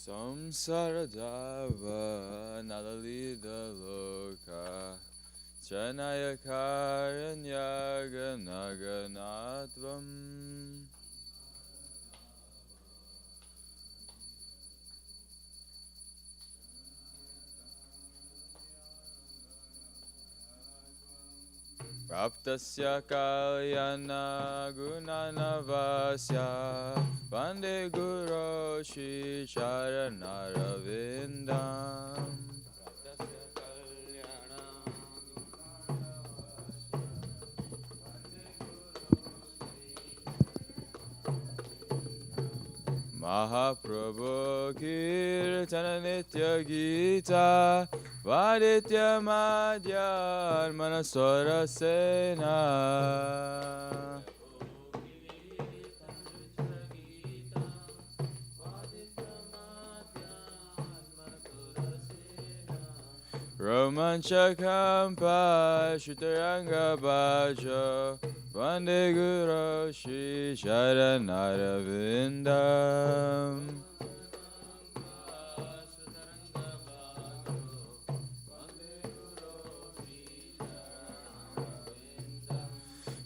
Samsaradava Nalalida Loka Chanayakaranyaganatvam Praptasya kalyana gunanavasya Vande Guru Shri Charanaravidam Mahaprabhu Kirtana Nitya Gita Vaditya Madhyar Manaswara Sena Romanchakampa Shritaranga Bhajo Vande Guru Shri Charanaravidam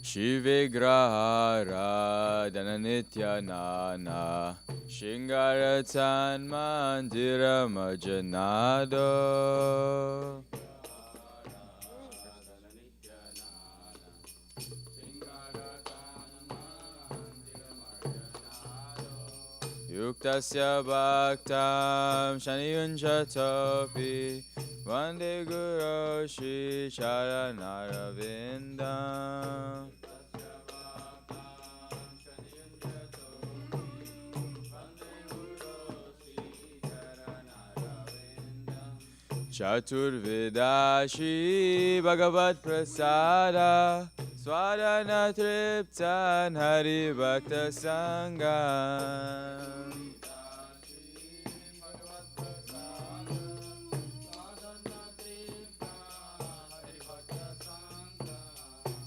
Shivigrahara Dhananitya Nana Shingaratan Mandira Majanado Yuktasya Bhaktam Shaniyunjatopi Vande Guru Shri Charanaravidam Chaturvidashi Bhagavad Prasada Swadana Triptan Hari Bhakta Sangam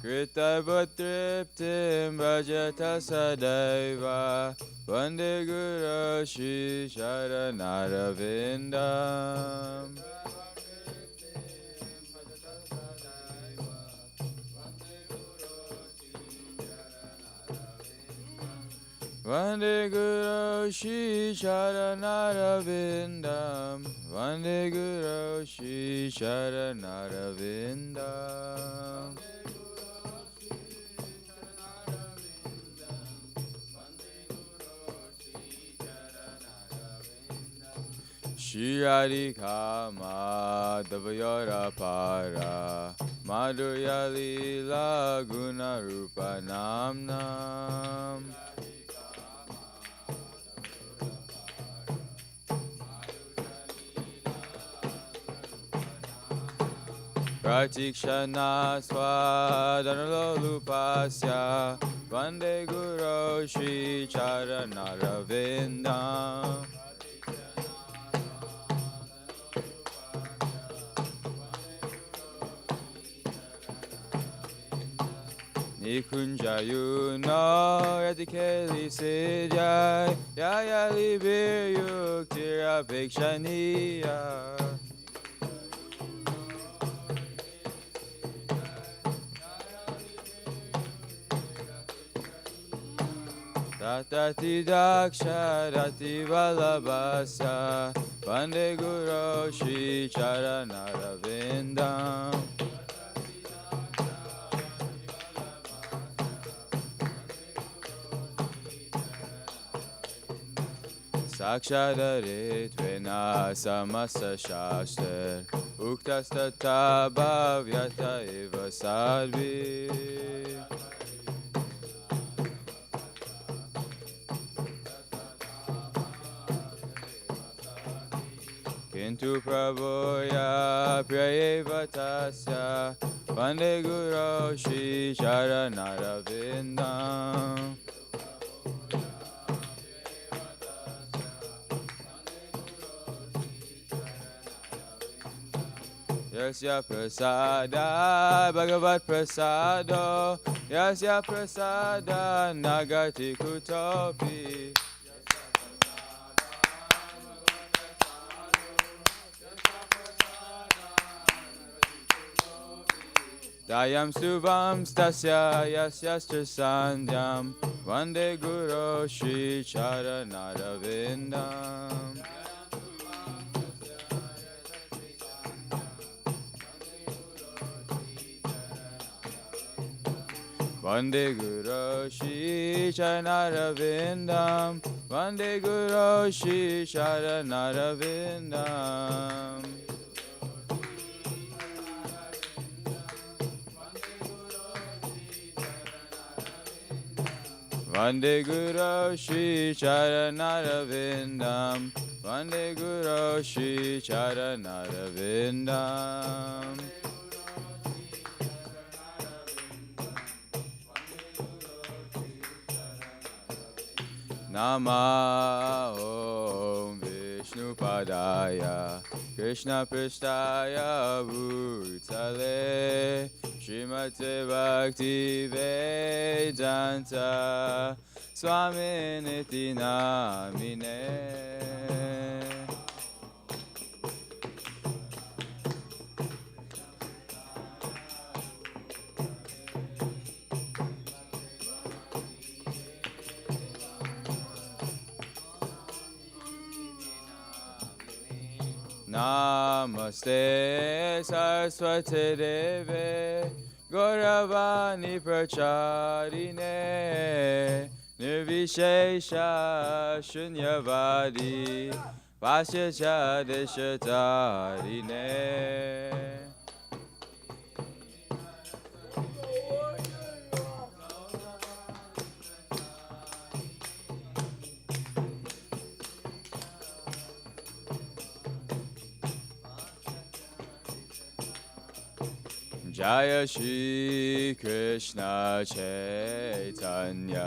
Krita Bhatriptim Bhajata Sadaiva Vande Guru Shri Charanaravidam Vande Guru Shri Charanaravidam Vande Guru Shri Charanaravidam Shri Radhika Madhavayara Para Madhurya Lila Guna Rupa Namnam Pratikshana Swadanalolupasya Vande Guru Shri Charanaravidam Nikunjayuno Radikali Siddhya Yayali Viryuktira Bhikshaniya Tatati Daksharati Valabhasa Vande Guru Shri Charanaravidam Sakshadaриtvena samasa shastra Uktastata bhavyata eva sadvi Kintu prabhoya prayeva tasya Vande Guru Shri Charanaravidam Yasya prasada bhagavat prasado Yasya prasada nagati kutopi Dayam Subham Stasya Yasyastra Sandhyam Vande Guru Shri Charanarvindam Vande Guru Shri Charanarvindam Vande Guru Shri Charanarvindam Vande Guru Shri Charanarvindam Vande Guru Shri Charanarvindam Nama Om Vishnu Padaya Krishna Pristaya Bhutale Srimate Bhakti Vedanta Swami Niti Namine Namaste Saraswati Deve Gauravani Pracharine Nirvishesha Shunyavadi Pasyacha Deshatarine Jaya Shri Krishna Chaitanya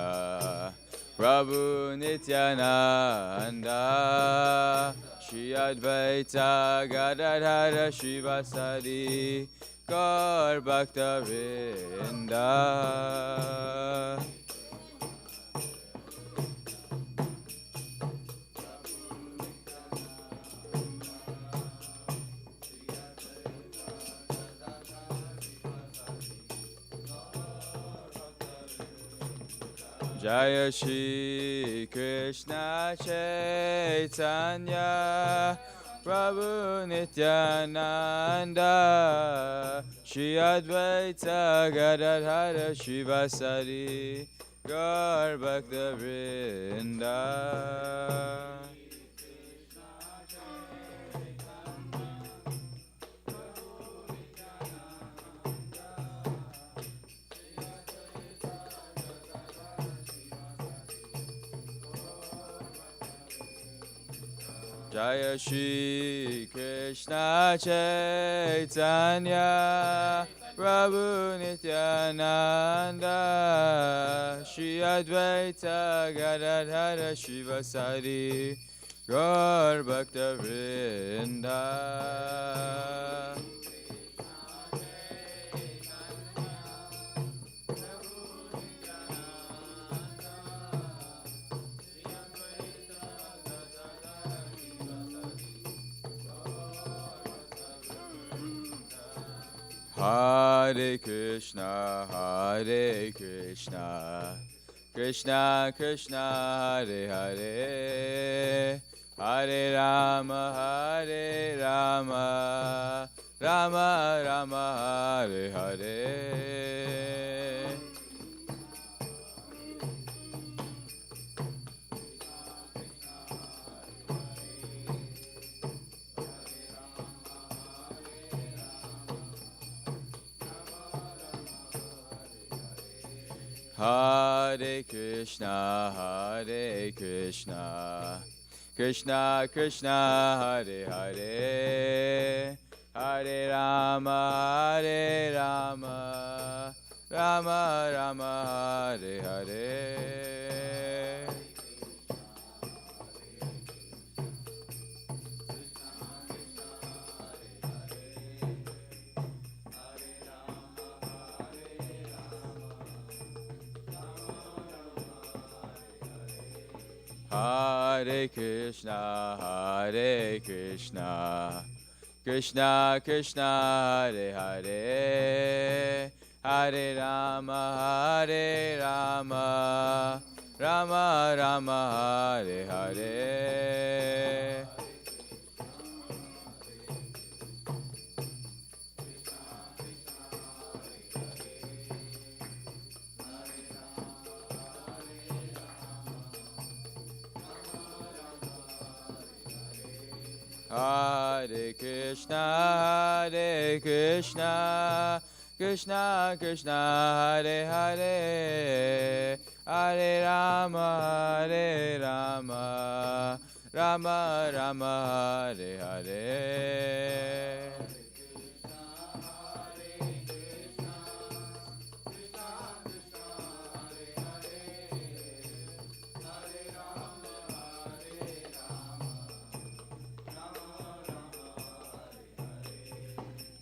Prabhu Nityananda Shri Advaita Gadadhara Shivasadi Gaur Bhakta Vrinda Jaya Shri Krishna Chaitanya Prabhu Nityananda Shri Advaita Gadadhara Shivasari Gaur Bhakta Vrinda Jaya Shri Krishna Chaitanya Prabhu Nityananda Shri Advaita Gadadhara Shivasari Gaur Bhakta Vrinda Hare Krishna, Hare Krishna, Krishna Krishna, Hare Hare, Hare Rama, Hare Rama, Rama Rama, Hare Hare. Hare Krishna, Hare Krishna, Krishna Krishna, Hare Hare, Hare Rama, Hare Rama, Rama Rama, Hare Hare. Hare Krishna, Hare Krishna, Krishna Krishna Hare Hare Hare Rama Rama Rama Hare Hare. Hare Krishna, Krishna Krishna, Hare Hare, Hare Rama, Rama Rama, Hare Hare.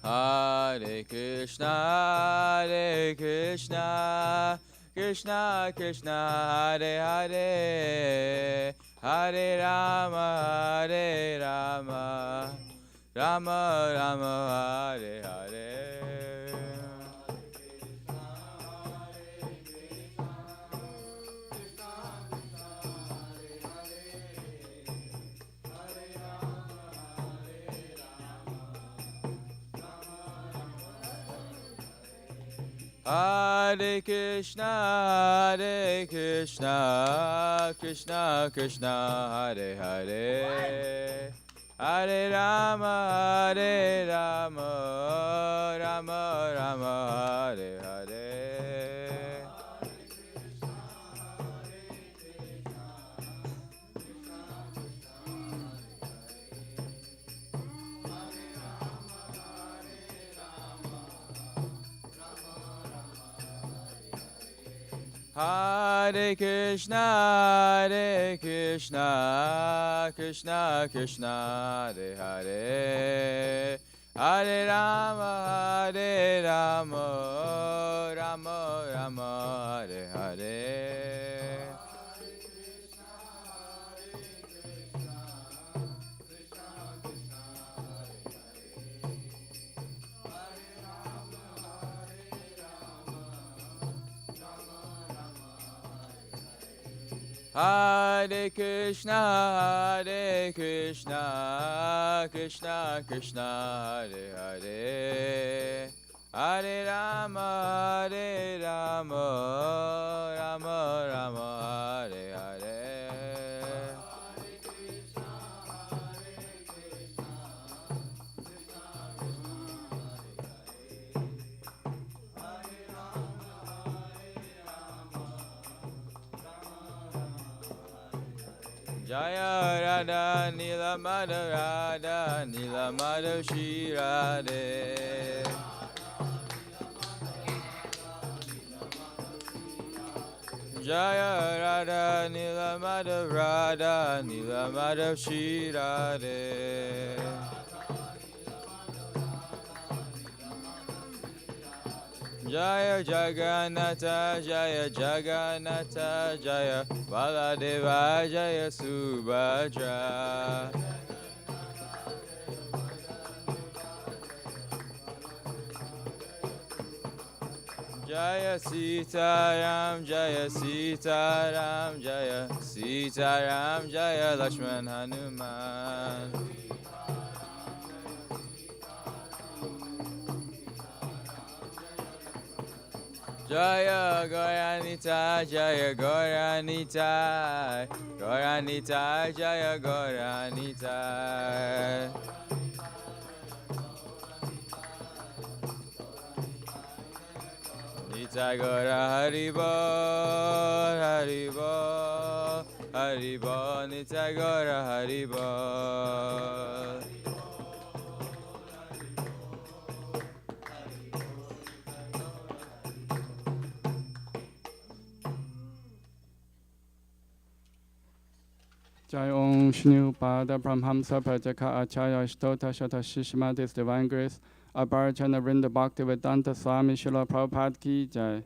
Hare Krishna, Krishna Krishna, Hare Hare, Hare Rama, Rama Rama, Hare Hare. Hare Krishna, Krishna Krishna, Hare Hare, Hare Rama, Rama Rama, Hare Hare. Hare Krishna, Krishna Krishna, Hare Hare, Hare Rama, Rama Rama, Hare Hare. Hare Krishna, Krishna Krishna, Hare Hare, Hare Rama, Rama Rama, Hare Hare. Jaya Radha Nila Madhav Shri Radhe. Jaya Radha Nila Madhav Shri Radhe. Jaya Jagannatha, Jaya Jagannatha, Jaya Baladeva, Jaya Subhadra. Jaya Sitaram, Jaya Sitaram, Jaya Sitaram, Jaya Lakshman Hanuman. Jaya Gauranita, Jaya Gauranita, Gauranita, Jaya Gauranita. Nita Gaura Haribo, Haribo, Haribo, Nita Gaura Haribo. Jai Om Shnu Pada Brahmamsa Prajaka Acharya Shtota Shata Shishmatis Divine Grace Abharachana Vrinda Bhaktivedanta Swami Srila Prabhupada Ki Jai.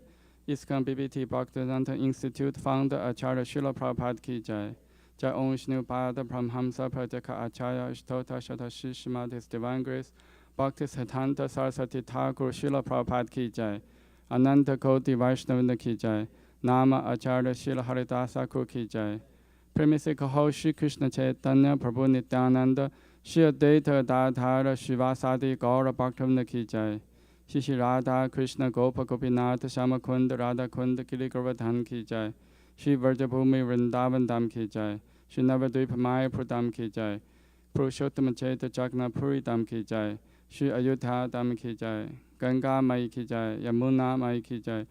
ISKCON BBT Bhaktivedanta Institute Founder Acharya Srila Prabhupada Ki Jai. Jai Om Shnu Pada Brahmhamsa Pratyeka Acharya Ashtota Shata Shishima, His Divine Grace, Bhakti Siddhanta Saraswati Thakur Srila Prabhupada Ki Jai, Ananta Koti Vaishnavanda Ki Jai, Nama Acharya Srila Haridasa Thakur Ki Jai. Premise Kaho Shri Krishna Chaitanya Prabhu Nityananda Shri Advaita Gadadhara Shivasadi Gaura Bhaktivinoda Ki Jai. Shri Shri Radha Krishna Gopa Gopinath Shama Kunda Radha Kunda Giri Govardhan Ki Jai. Shri Vrajabhumi Vrindavan Dham Ki Jai. Shri Navadvipa Mayapur Dham Ki Jai. Purushottama Chaita Jagannath Dham Ki Jai. Shri Ayodhya Dham Ki Jai. Ganga Mai Ki Jai. Yamuna Mai Ki Jai.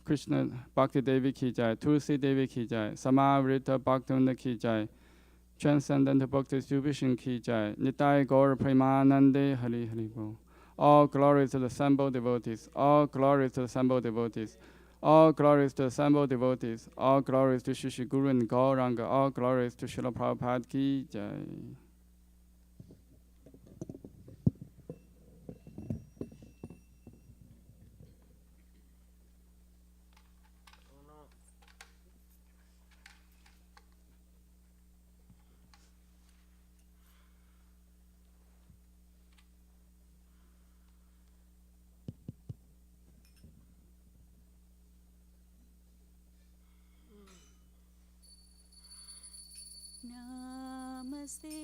Krishna Bhakti Devi Ki Jai, Tulsi Devi Ki Jai, Samavrita Bhaktivinoda Ki Jai, Transcendental Bhakti Distribution Ki Jai, Nitai Gaur Premanande Hari Hari Bol. All glories to the assembled devotees, all glories to the assembled devotees, all glories to the assembled devotees, all glories to Shri Shri Guru and Gauranga, all glories to Srila Prabhupada Ki Jai. Namaste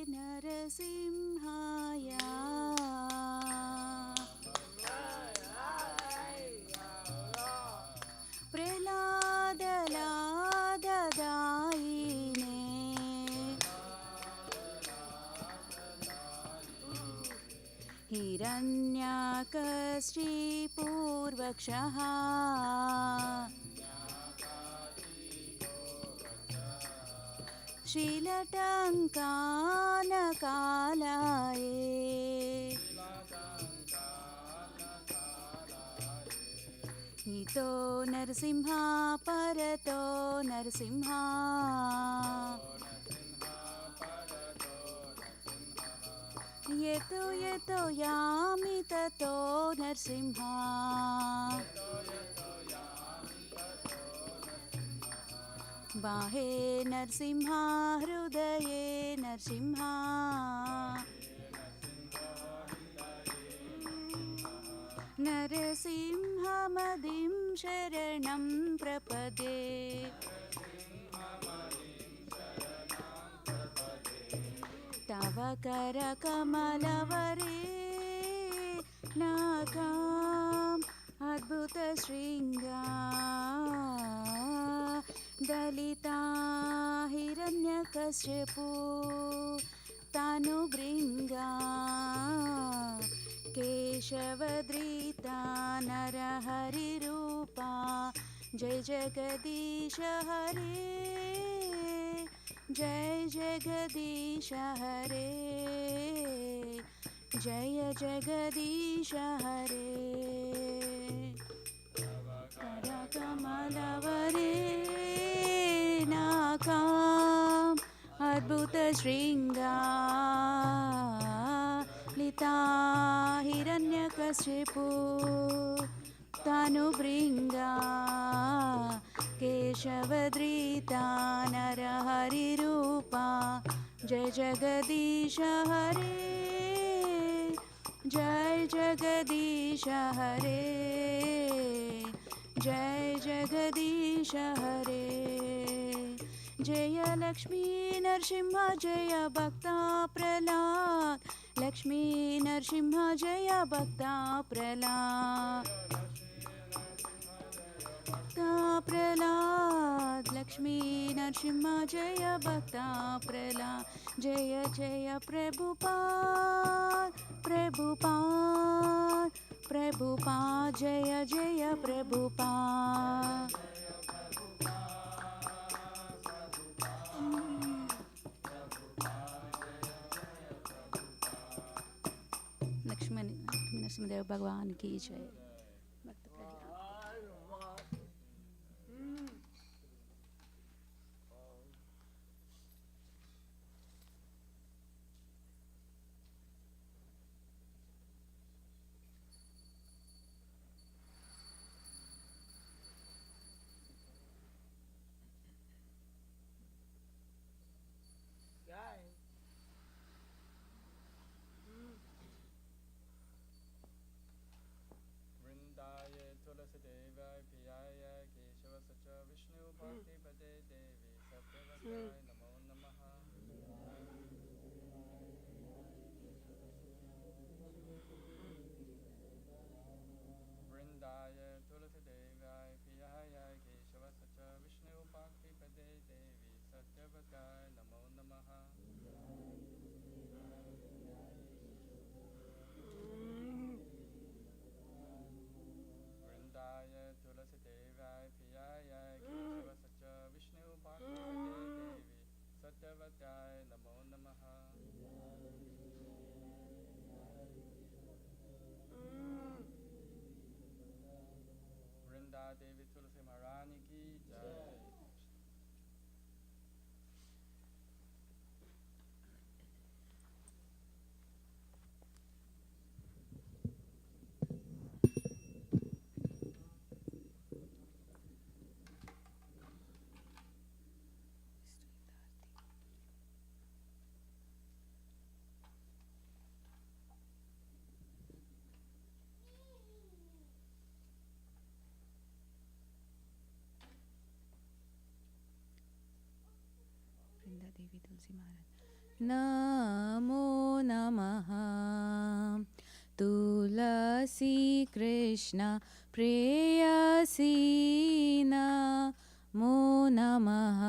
Narasimhaya Praladadadaine Hiranyakashripurvakshaha Shrilatankanakalaye Ito Narasimha Parato Narasimha Yeto Yeto Yami Tato Narasimha Bahe Narasimha Hrudaye Narasimha Narasimha Madim Sharanam Prapade Tavakara Kamalavare Nakam Adbhuta Shringa Dalita Hiranyakashipu Tanubringa Keshavadrita Narahari Rupa Jai Jagadisha Hare Jai Jagadisha Hare Jaya Jagadisha Hare Karakamalavare Nakam Adbhuta Shringa Lita Hiranyakashipu Tanubringa Keshavadrita Narahari Rupa Jai Jagadisha Hare Jai Jagadisha Hare Jai Jagadisha Hare Jaya Lakshmi Narsimha Jaya Bhakta Prahlad Lakshmi Narsimha Jaya Bhakta Prahlad Prahlad Lakshmi Narsimha Jaya Bhakta Prahlad Jaya Jaya Prabhupada Prabhupada Prabhupada Jaya Jaya Prabhupada Lakshmi Narasimha Bhagwan ki jai. Bhakta Prahlad. Vrinda Devi तुलसी महाराज। नमो नमः तुलसी कृष्ण प्रेयसी नमो नमः।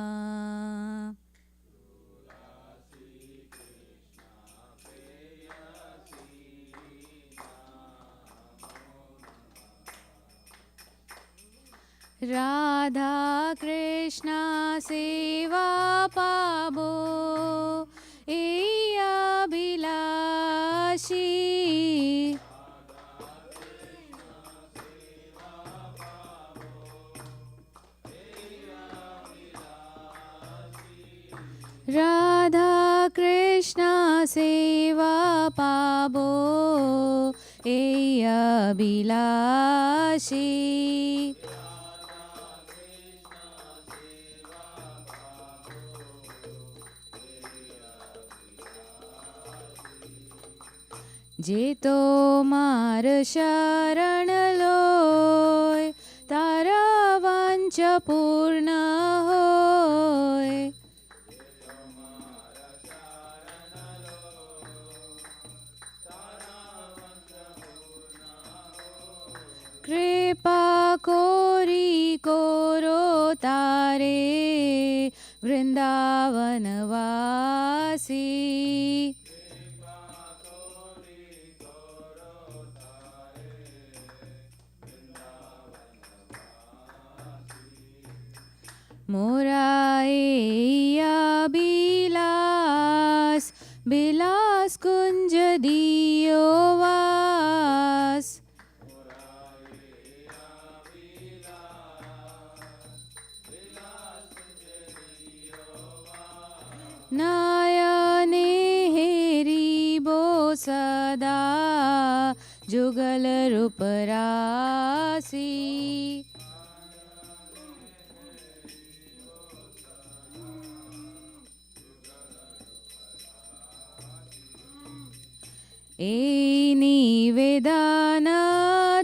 राधा कृष्ण सेवा पाबो ए अभिलाषी। राधा कृष्ण सेवा पाबो ए अभिलाषी। जे तो मार शरण लोय तारा वांच पूर्ण होय। कृपा कोरी कोरो तारे वृंदावन वासी। मोराया बिलास बिलास कुंज दियो वास। नयने हेरी बो सदा जुगल रूप रासी। ए निवेदन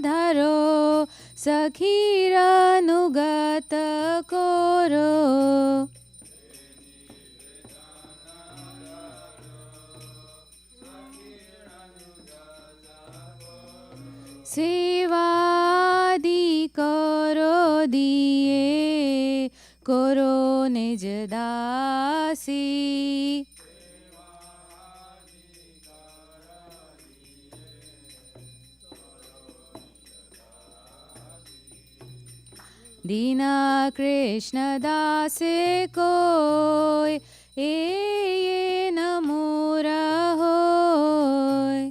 धरो सखीर अनुगत कोरो। सेवादि करो दिए करो निज दासी। दीना कृष्ण दासे कोय ए नमोरा होय।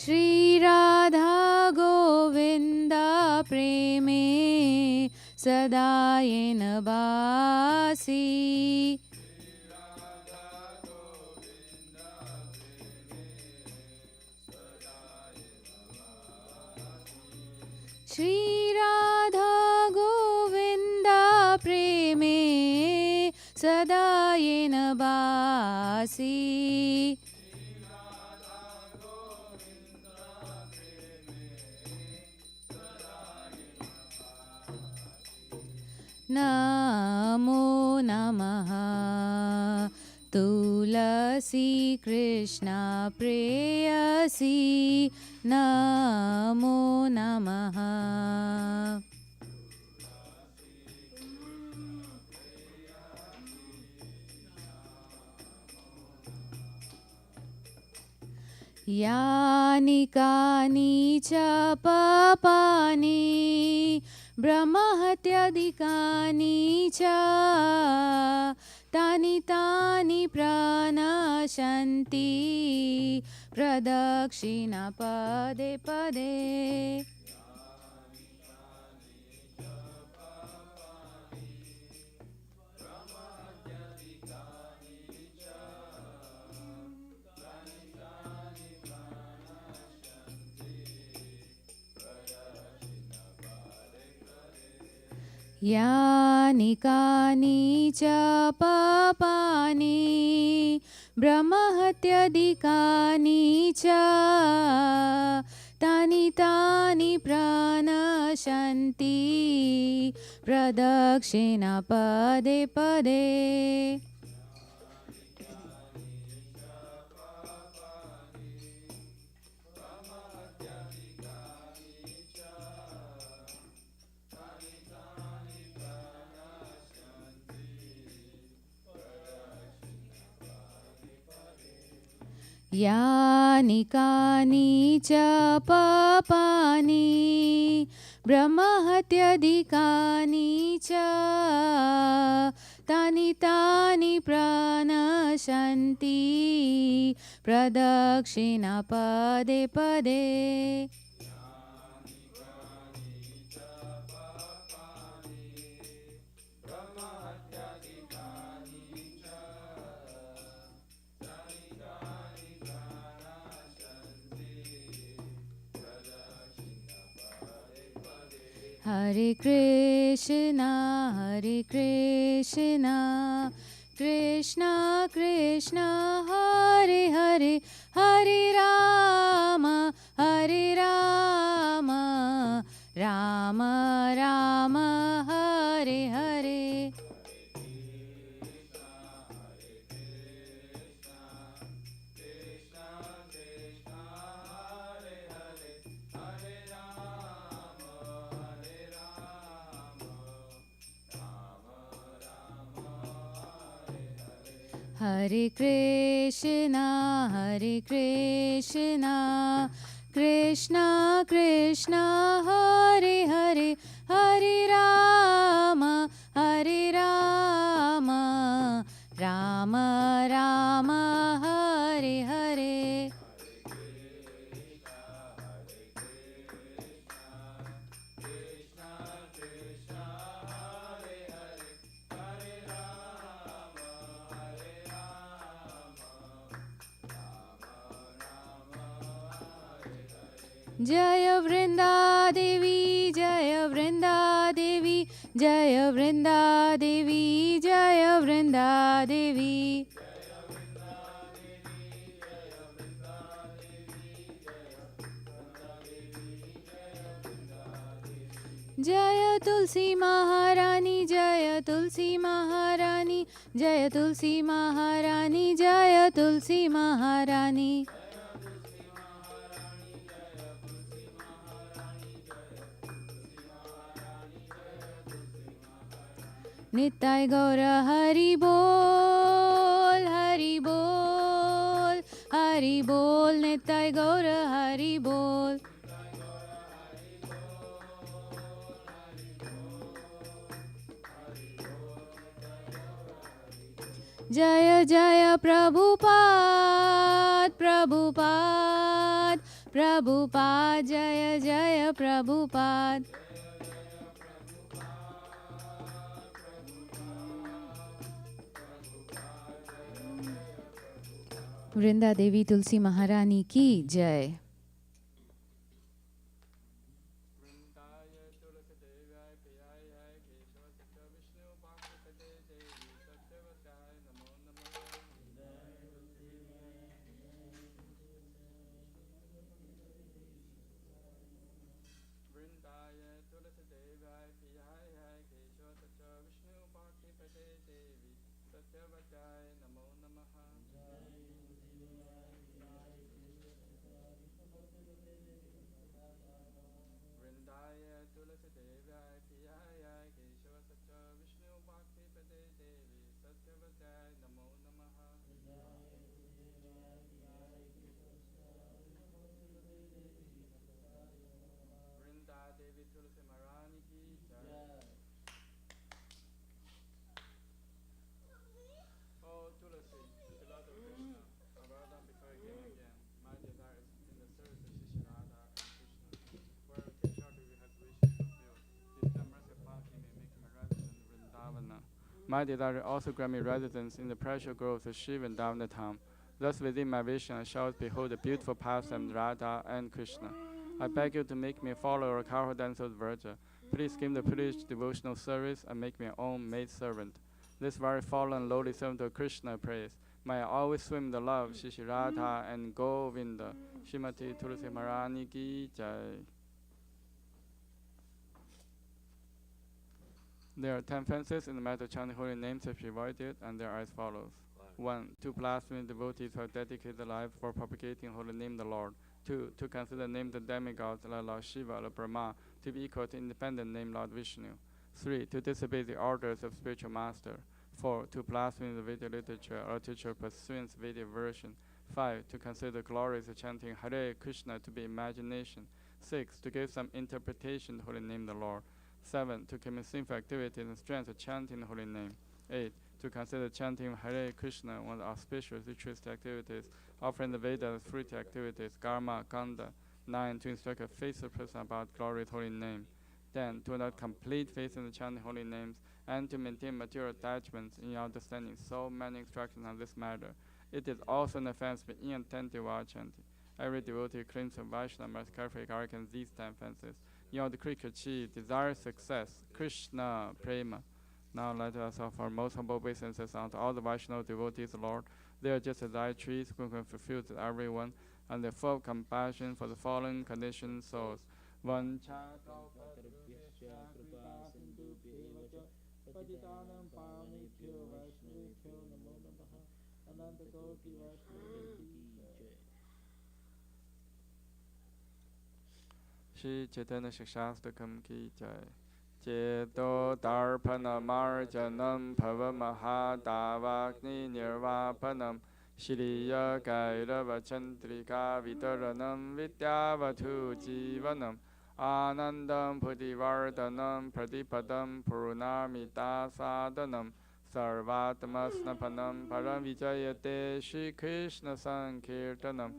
श्री राधा गोविंदा प्रेमे सदा येन बासी। श्री राधा गोविंदा प्रेमे सदा येन बासी। नमो नमः तुलसी कृष्णा प्रेयसी नमो नमः यानि कानि च पापानि ब्रह्महत्यादिकानि च तानि तानि प्रणश्यन्ति प्रदक्षिणा पदे पदे यानि कानि च पापानि ब्रह्महत्यादिकानि च तानि तानि प्रणश्यन्ति प्रदक्षिणा पदे पदे यानि कानि च पापानि ब्रह्महत्यादिकानि च तानि तानि प्रणश्यन्ति प्रदक्षिणा पदे पदे Hare Krishna, Krishna Krishna, Hare Hare, Hare Rama, Rama Rama, Hare Hare. Hare Krishna, Krishna Krishna, Hare Hare, Hare Rama, Rama Rama, Hare Hare. Jai Vrinda Devi, Jai Vrinda Devi, Jai Vrinda Devi, Jai Vrinda Devi. Jaya Tulsi Maharani, Jaya Tulsi Maharani, Jaya Tulsi Maharani, Jaya Tulsi Maharani. Nittai Gaura Hari Bol, Hari Bol, Hari Bol, Nittai Gaura Hari Bol. Jaya Jaya Prabhupada, Prabhupada, Prabhupada, Jaya Jaya Prabhupada. Vrinda Devi तुलसी महारानी की जय। My desire also grant me residence in the precious groves of Shiva and Davanatam. Thus within my vision I shall behold the beautiful pastimes of Radha and Krishna. I beg you to make me a follower of Carho Dancer's Virgin. Please give me the privileged devotional service and make me your own maid servant. This very fallen and lowly servant of Krishna prays. May I always swim in the love of Shri Radha and Govinda. Shrimati Tulsi Maharani ki jai. There are 10 fences in the matter of chanting holy names if provided, and they are as follows. 1. To blaspheme devotees who have dedicated their lives for propagating holy name of the Lord. 2. To consider the name of the demigods like Lord Shiva or Brahma to be equal to independent name Lord Vishnu. 3. To disobey the orders of spiritual master. 4. To blaspheme the Vedic literature or teacher pursuant Vedic version. 5. To consider the glories of chanting Hare Krishna to be imagination. 6. To give some interpretation to the holy name of the Lord. 7. To commit sinful activities and strength of chanting the holy name. 8. To consider chanting Hare Krishna one of the auspicious ritualistic activities, offering the Vedas fruity activities, karma, kanda. 9. To instruct a faithful person about glorious holy name. 10. To adopt complete faith in the chanting holy names and to maintain material attachments in your understanding. So many instructions on this matter. It is also an offense to be inattentive while chanting. Every devotee claims to Vaishnava must carefully guard against these 10 offenses. In order to achieve desired success, Krishna, Prema. Now let us offer most humble obeisances unto all the Vaishnava devotees, Lord. They are just as thy trees who can fulfill to everyone, and they full of compassion for the fallen conditioned souls. Shri Chaitanya Shastakam ki jai. Cheto Darpana Marjanam Bhava Mahadavagni Nirvapanam Shriya Kairava Chandrika Vitaranam Vidyavatu Jivanam Anandam Pudivardhanam Pradipadam Purnamita Sadhanam Sarvatmasnapanam Paravijayate Shri Krishna Sankirtanam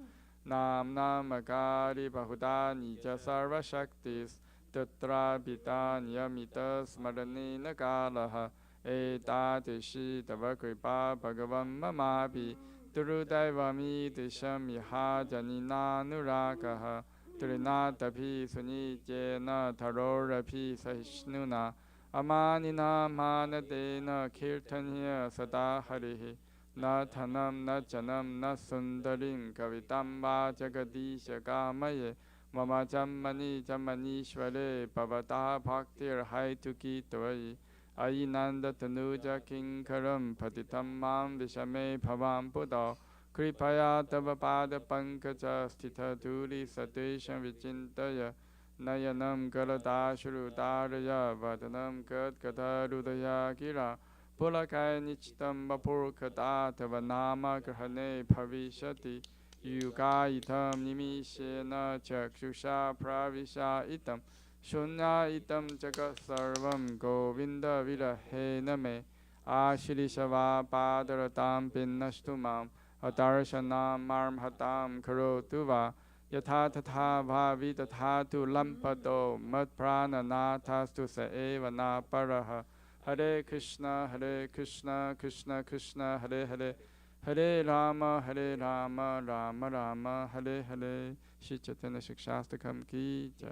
Nam Namakari Bahuda Nija Sarva Shaktis Tatra Pita Niyamita Smaranina Kalaha Etatishi Tavakripa Bhagavam Mamapi Turudevami Tisham Yaha Janina Nurakaha Trinatapi Sunijena Tarorapi Sahishnuna Amanina Manadena Kirtanya Sada Harihi Na Thanam Na Janam Na Sundarim Kavitamba Jagadisha Kamaye Mama Jammani Jammanishware Bhavata Bhaktir Haituki Tvai Ainanda Tanuja Kinkaram Patitam Mam Vishame Bhavam Buddha Kripaya Tava Pada Pankaja Sthita Duri Satesham Vichintaya Nayanam Galadashuru Daraya Vadanam Gat Gadarudaya Gira Pulakai Nichitam Vapurkata Tava Nama Grahane Bhavishati Yuga itam nimishena chakshusha pravisha itam shunya itam jagat sarvam govinda virahena me ashirishava padaratam pinnashtumam adarsanam marmhatam karotuva yatha tatha bhavi tatha tu lampado matprana nathastu sa eva na paraha Hare Krishna Krishna Krishna Hare Hare Hare Rama, Rama Rama, Hare Hare. Shri Chaitanya Shastakam ki jai.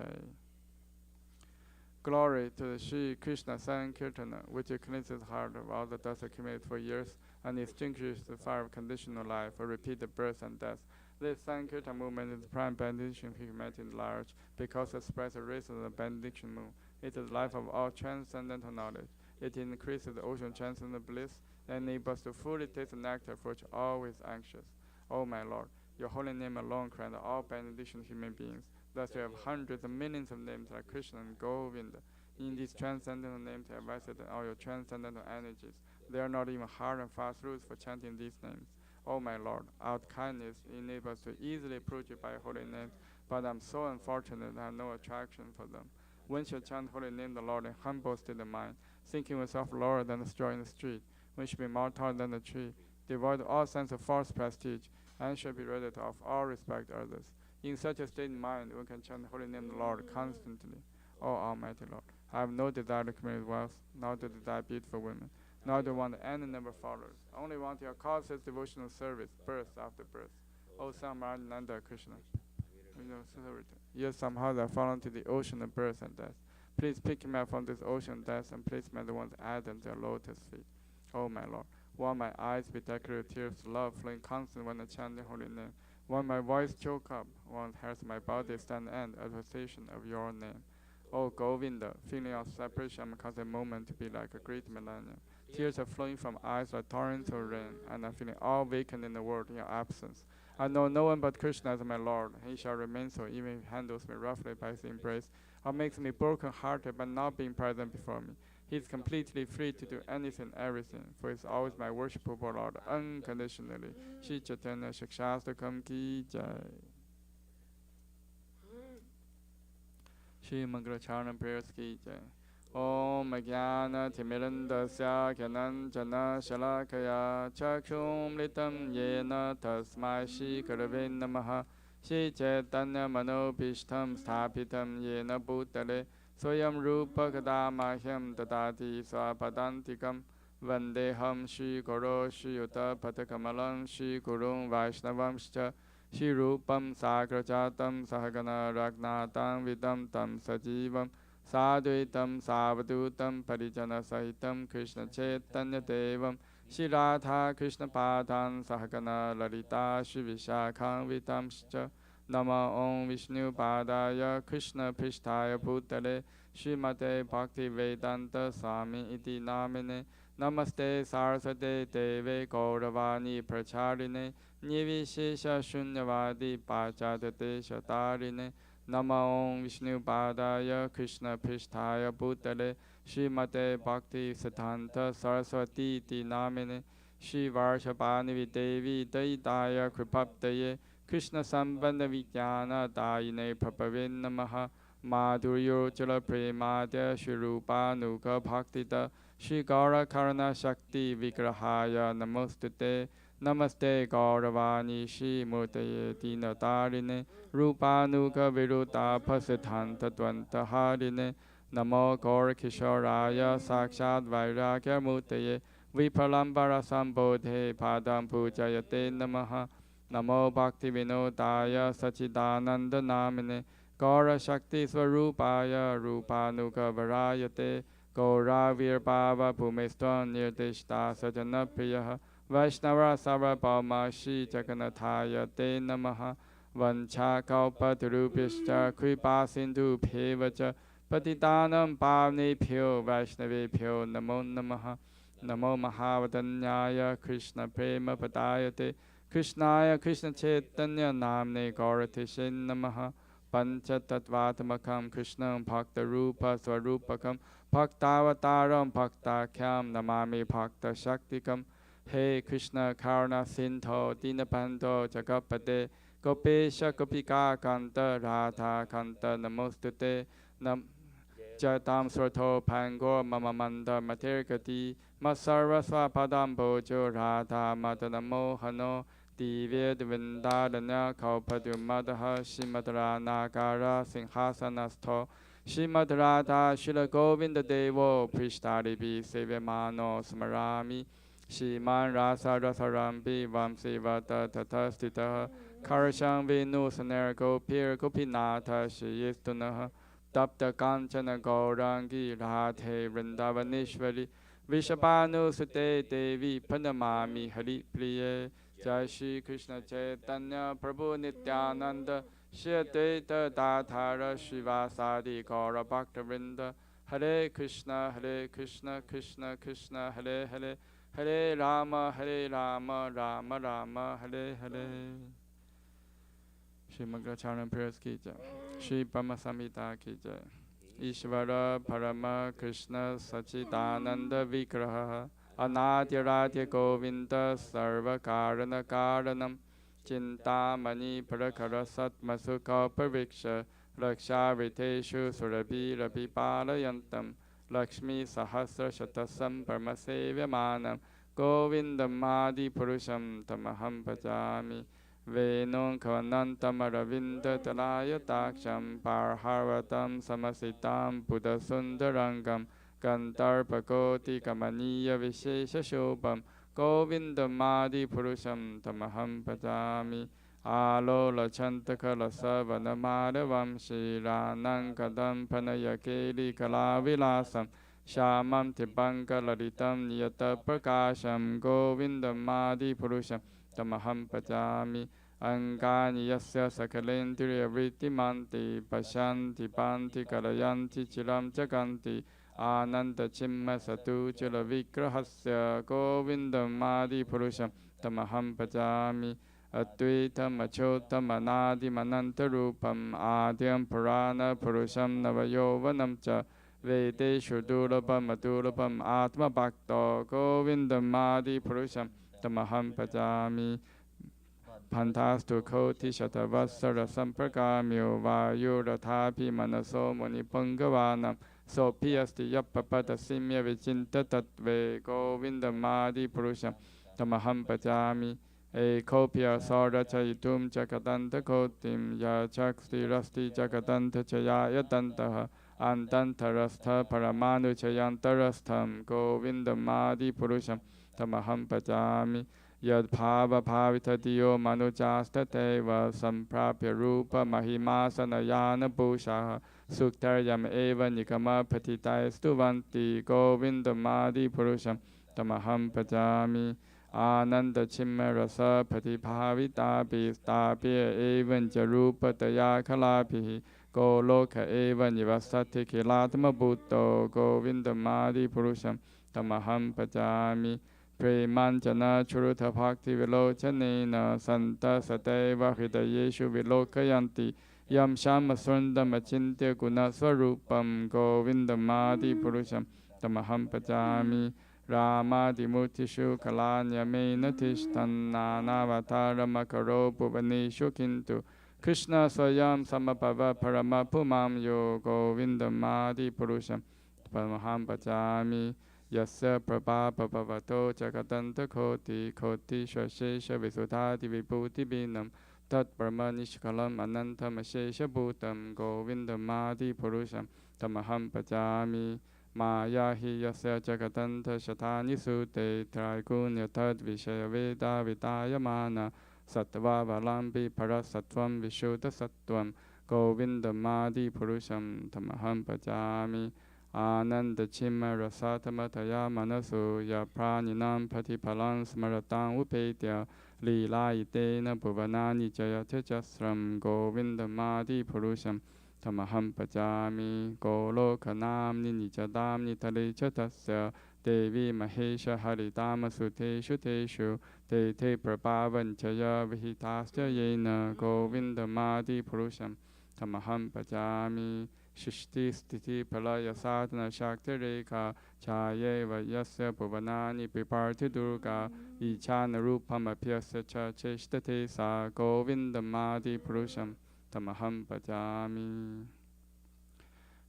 Glory to the Shri Krishna Sankirtana, which cleanses the heart of all the dust accumulated for years and extinguishes the fire of conditional life for repeated birth and death. This Sankirtan movement is the prime benediction of humanity at large because it spreads the rays of the benediction moon. It is the life of all transcendental knowledge. It increases the ocean transcendental bliss and enables us to fully taste the nectar for which always anxious. O my Lord, your holy name alone grants all benediction to human beings. Thus you have hundreds of millions of names like Krishna and Govinda. In these transcendental names have vested all your transcendental energies. There are not even hard and fast rules for chanting these names. Oh my Lord, out kindness enables us to easily approach you by holy names, but I'm so unfortunate I have no attraction for them. One should chant holy name the Lord in humble state of mind, thinking oneself lower than the straw in the street. One should be more tall than the tree, devoid of all sense of false prestige, and should be ready to offer all respect to others. In such a state of mind, one can chant the holy name of the Lord constantly. O Almighty Lord, I have no desire to accumulate wealth, nor to desire beautiful women, nor do I want any number of followers. I only want your causeless devotional service, birth after birth. O Son of Nanda Krishna, yet somehow I fall into the ocean of birth and death. Please pick me up from this ocean of death and place me at the one's Adam's and lotus feet. O my Lord, while my eyes be decorated with tears of love flowing constantly when I chant the holy name, while my voice choke up, while hairs of my body stand end at the station of your name. O Govinda, feeling of separation cause a moment to be like a great millennium. Tears are flowing from eyes like torrents of rain, and I'm feeling all vacant in the world in your absence. I know no one but Krishna as my Lord. He shall remain so even if he handles me roughly by his embrace, or makes me broken-hearted by not being present before me. He is completely free to do anything, everything, for he is always my worshipable Lord, unconditionally. Shri Chaitanya Shikshastakam ki jai. Shri Mangala Aarti prayers ki jai. Om Jnana Timirandasya Gyananjana Shalakaya Chakshum Litam Yena Tasmai Shri Gurave Namaha. Shri Chaitanya Manobhishtam Sthapitam Yena Bhutale Soyam Rupa Kadamahyam Dadati Swapadantikam Vandeham Shri Guru Shri Yuta Patakamalam Shri Gurung Vaishnavamscha Shri Rupam Sagrajatam Sahagana Ragnatam Vidam Tam Sajivam Sadhuitam Savadutam Parijana Sahitam Krishna Chaitanya Devam Shri Radha Krishna Padhan Sahagana Lalita Shri Vishakham Vitamscha Nama Om Vishnu Padaya Krishna Prishtaya Bhutale Srimate Bhakti Vedanta Swami Iti Namine Namaste Saraswate Deve Gauravani Pracharine Nivishesha Shunyavadi Pachadate Shatarine Nama Om Vishnu Padaya Krishna Prishtaya Bhutale Srimate Bhakti Siddhanta Saraswati Iti Namine Shri Varshabhani Devi Daitaya Kripaptaye Krishna Sambandha Vijnana Dayine Prabhave Namaha Madhuryo Jala Premadya Shri Rupa Nuga Bhaktita Shri Gaura Karana Shakti Vigrahaya Namostute Namaste Gauravani Shri Murtaye Dinatarine Rupa Nuga Viruta Pasiddhanta Dvanta Harine Namo Gaura Kishoraya Sakshat Vairagya Murtaye Vipalambara Sambodhe Padam Pujayate Namaha Namo Bhakti Vinodaya Sachidananda Namine Gaura Shakti Swarupaya Rupanuga Varayate Gaura Virbhava Bhumistwan Nirdishta Sajana Priyaha Vaishnava Sarvabhauma Shri Jagannathaya Te Namaha Vancha Kalpatarubhishcha Kripa Sindhu Bhevacha Patitanam Pavnebhyo Vaishnavebhyo Namo Namaha Namo Mahavadanyaya Krishna Prema Padayate Krishnaya Krishna Chaitanya Namne Gauratishe Namaha Pancha Tattvatmakam Krishnam Bhakta Rupa Swarupakam Bhaktavataram Bhaktakyam Namami Bhakta Shaktikam Hey Krishna Karna Sindho Dinabandho Jagapade Gopesha Gopika Kanta Radha Kanta Namostute Nam Jatam Srato Pangor Mamamanda Matergati Masarva Swapadam Bojo Radha Madanamo Hano Divya Vindadanya Kaupadumadaha Shimadra Nagara Singhasanasto Shimadradha Shila Govinda Devo Prishtaribi Sevamano Smarami Shiman Rasa Rasarambi Vamsi Vata Tatastita Karashang Vinu Saner Gopir Gopinata Shiyistunaha Tapta Kanchana Gaurangi Radhe Vrindavaneshwari Vishabhanu Sute Devi Panamami Hari Priye Jai Shri Krishna Chaitanya Prabhu Nityananda Shri Advaita Dadhara Srivasadi Gaura Bhakta Hare Krishna Krishna Krishna Hare Hare Hare Rama Rama Rama Hare Hare Shri मंगलाचरण press की जय, श्री ब्रह्म संहिता की जय। ईश्वर परम कृष्ण सच्चिदानंद विग्रह अनाद्यराद्य गोविंद सर्व कारण कारणम चिंतामणि प्रखर सत्मसुखोपवीक्ष रक्षाविधेषु सुरभिरभिपालयन्तं लक्ष्मी सहस्रशतसं परमसेव्यमानं गोविन्दमादिपुरुषं तमहं भजामि। वेणुखनन्तमरविन्दतलायताक्षं पार्हवतं समसितां पुदसुन्दरङ्गं कन्तर्पकोटिकमनीयविशेषशोभं गोविन्दमादिपुरुषं तमहं भजामि। आलोलचन्तकलसवनमालवं श्रीरानङ्कदम्पनयकेलिकलाविलासं श्यामं त्रिपङ्कललितं नियतप्रकाशं गोविन्दमादिपुरुषं तमहं भजामि। अङ्गानि यस्य सकलेन्द्रियवृत्तिमन्ति पश्यन्ति पान्ति कलयन्ति चिरं जगन्ति आनन्दचिन्मसतुचलविग्रहस्य गोविन्दमादिपुरुषं तमहं भजामि। अद्वैतमच्युतमनादिमनन्तरूपम् आद्यं पुराणपुरुषं नवयौवनं च वेदेषु दुर्लभमदुर्लभम् आत्मभक्तो गोविन्दमादिपुरुषं तमहं भजामि। पन्थास्तु कोटिशतवत्सरसम्प्रगाम्यो वायुरथापि मनसो मुनिपुङ्गवानं सोऽपि अस्ति यप्पपदसिम्य विचिन्त्यतत्त्वे गोविन्दमादिपुरुषं तमहं भजामि। एकोऽप्यसौरचयितुं जगदन्तकोटिं यचक्तिरस्ति जगदन्तचयायतन्तः अन्तन्तरस्थः परमाणुचयान्तरस्थं गोविन्दमादिपुरुषं तमहं भजामि। यद्भावभावितधियो मनुजास्तथैव सम्प्राप्य रूपमहिमासनयानभूषाः सूक्तर्यम् एव निगमपतितास्तुवन्ति गोविन्दमादिपुरुषं तमहं भजामि। आनन्दचिन्मरसप्रतिभाविताभिस्ताभ्य एवं च रूपतया कलाभिः गोलोक एव निवसति किलात्मभूतो गोविन्दमादिपुरुषं तमहं भजामि। प्रेमाञ्जनश्रुतभक्तिविलोचनेन सन्तः सदैव हृदयेषु विलोकयन्ति यं श्यामसुन्दरमचिन्त्य गुणस्वरूपं गोविन्दमादिपुरुषं तमहं भजामि। रामादिमूर्तिषु कलान्यमेन तिष्ठन् नानावतारमकरो भुवनेषु किन्तु कृष्ण स्वयं समभव परमपुमां यो गोविन्दमादिपुरुषं तमहं भजामि। यस्य प्रभावभवतो जगदन्तकोटिकोटिशेषविसुधादिविभूतिभिन्नं तत्ब्रह्मनिष्कलम् अनन्तमशेषभूतं गोविन्दमादिपुरुषं तमहं भजामि। माया हि यस्य जगदन्तशतानि सूते त्रैगुण्यतद्विषयवेदावितायमाना सत्त्वावलम्बि परसत्त्वं विशुद्धसत्त्वं गोविन्दमादिपुरुषं तमहं भजामि। आनन्दचिन्मरसतमतया मनसो यप्राणिनां प्रतिफलं स्मरतां उपेत्य लीलायितेन भुवनानि जयत्यजस्रं गोविन्दमादिपुरुषं तमहं भजामि। गोलोकनाम्नि निजदाम्नि तले च तस्य देवी महेशहरितामसुतेषु तेषु ते ते प्रभावञ्चय विहिताश्च येन गोविन्दमादिपुरुषं तमहं भजामि। सृष्टिस्थितिप्रलयसाधनशक्तिरेखा छायैव यस्य भुवनानि बिभर्तिदुर्गा ईशानरूपमप्यस्य च चेष्टते सा गोविन्दमादिपुरुषं तमहं भजामि।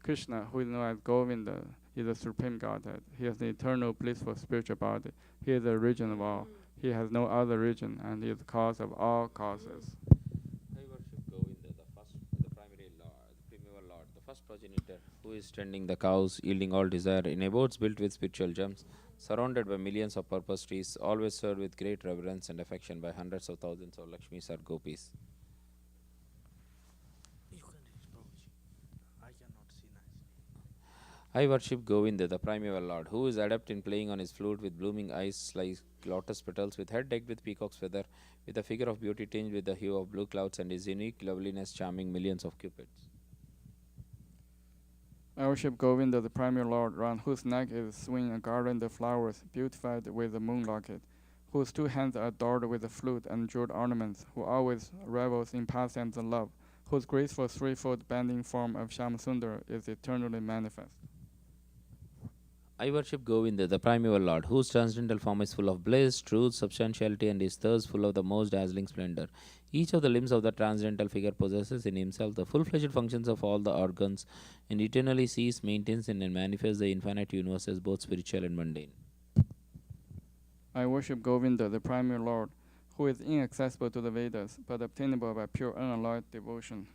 Krishna, who is known as Govinda, is the supreme Godhead. He has the eternal blissful spiritual body. He is the origin of all. He has no other origin, and he is the cause of all causes. I worship Govinda, the primary lord, the primeval lord, the first progenitor, who is tending the cows, yielding all desire, in abodes built with spiritual gems, surrounded by millions of purpose trees, always served with great reverence and affection by hundreds of thousands of Lakshmis or Gopis. I worship Govinda, the primeval lord, who is adept in playing on his flute with blooming eyes like lotus petals, with head decked with peacock's feather, with a figure of beauty tinged with the hue of blue clouds, and his unique loveliness charming millions of cupids. I worship Govinda, the primary lord, round whose neck is swinging a garland of flowers, beautified with the moon locket, whose two hands are adorned with a flute and jeweled ornaments, who always revels in pastimes and love, whose graceful threefold bending form of Shyamsundar is eternally manifest. I worship Govinda, the primeval Lord, whose transcendental form is full of bliss, truth, substantiality, and is thus full of the most dazzling splendor. Each of the limbs of the transcendental figure possesses in himself the full-fledged functions of all the organs, and eternally sees, maintains, and manifests the infinite universe as both spiritual and mundane. I worship Govinda, the primary Lord, who is inaccessible to the Vedas, but obtainable by pure unalloyed devotion.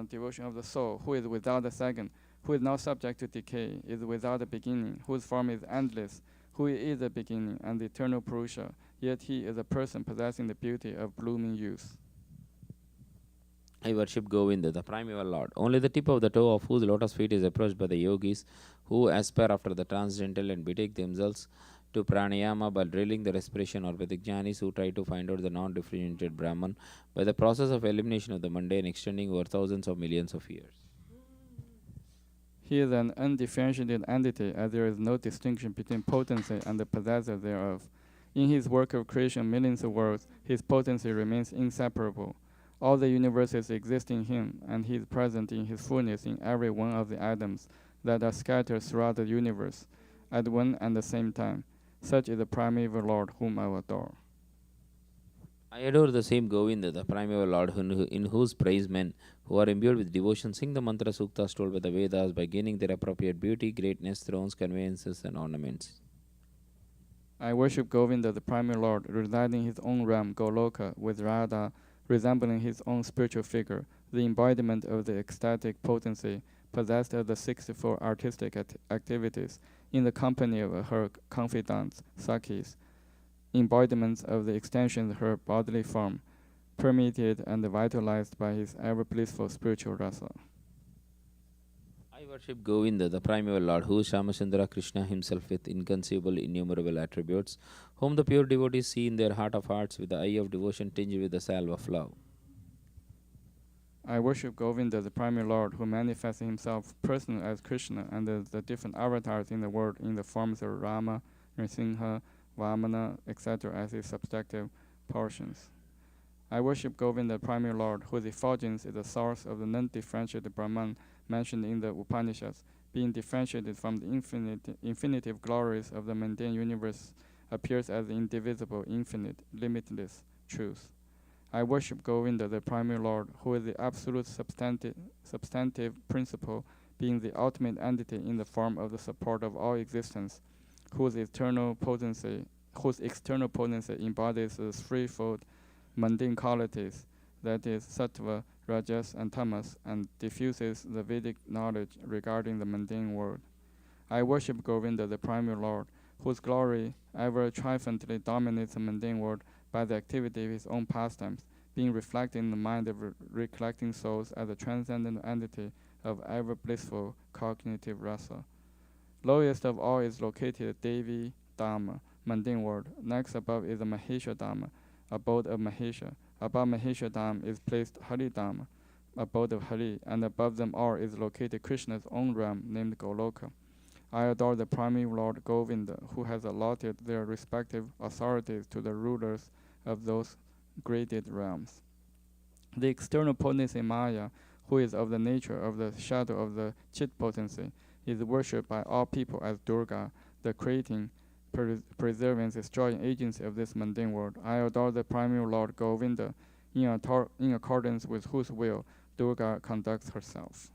Devotion of the soul, who is without a second, who is not subject to decay, is without a beginning, whose form is endless, who is the beginning and the eternal Purusha, yet he is a person possessing the beauty of blooming youth. I worship Govinda, the primeval Lord, only the tip of the toe of whose lotus feet is approached by the yogis who aspire after the transcendental and betake themselves to pranayama by drilling the respiration, or by the jnanis who try to find out the non-differentiated Brahman by the process of elimination of the mundane extending over thousands of millions of years. He is an undifferentiated entity, as there is no distinction between potency and the possessor thereof. In his work of creation of millions of worlds, his potency remains inseparable. All the universes exist in him, and he is present in his fullness in every one of the atoms that are scattered throughout the universe at one and the same time. Such is the primeval Lord whom I adore. I adore the same Govinda, the primeval Lord, in whose praise men who are imbued with devotion sing the mantra suktas told by the Vedas by gaining their appropriate beauty, greatness, thrones, conveyances, and ornaments. I worship Govinda, the primary Lord, residing in his own realm, Goloka, with Radha, resembling his own spiritual figure, the embodiment of the ecstatic potency, possessed of the 64 artistic activities, in the company of her confidants, Sakis, embodiments of the extension of her bodily form, permeated and vitalized by his ever blissful spiritual rasa. I worship Govinda, the primeval Lord, who is Shyamsundara Krishna himself with inconceivable, innumerable attributes, whom the pure devotees see in their heart of hearts with the eye of devotion tinged with the salve of love. I worship Govinda, the primary Lord, who manifests himself personally as Krishna and the different avatars in the world in the forms of Rama, Nrsimha, Vamana, etc. as his subjective portions. I worship Govinda, the primary Lord, whose effulgence is the source of the non-differentiated Brahman mentioned in the Upanishads, being differentiated from the infinitive glories of the mundane universe, appears as the indivisible, infinite, limitless truth. I worship Govinda, the primary Lord, who is the absolute substantive principle, being the ultimate entity in the form of the support of all existence, whose external potency embodies the threefold mundane qualities, that is, sattva, rajas, and tamas, and diffuses the Vedic knowledge regarding the mundane world. I worship Govinda, the primary Lord, whose glory ever triumphantly dominates the mundane world by the activity of his own pastimes, being reflected in the mind of recollecting souls as a transcendent entity of ever blissful cognitive rasa. Lowest of all is located Devi Dhamma, mundane world. Next above is the Mahesha Dhamma, abode of Mahesha. Above Mahesha Dhamma is placed Hari Dhamma, abode of Hari, and above them all is located Krishna's own realm named Goloka. I adore the primary Lord Govinda, who has allotted their respective authorities to the rulers of those graded realms. The external potency Maya, who is of the nature of the shadow of the Chit potency, is worshipped by all people as Durga, the creating, preserving, destroying agency of this mundane world. I adore the primary Lord Govinda, in accordance with whose will Durga conducts herself.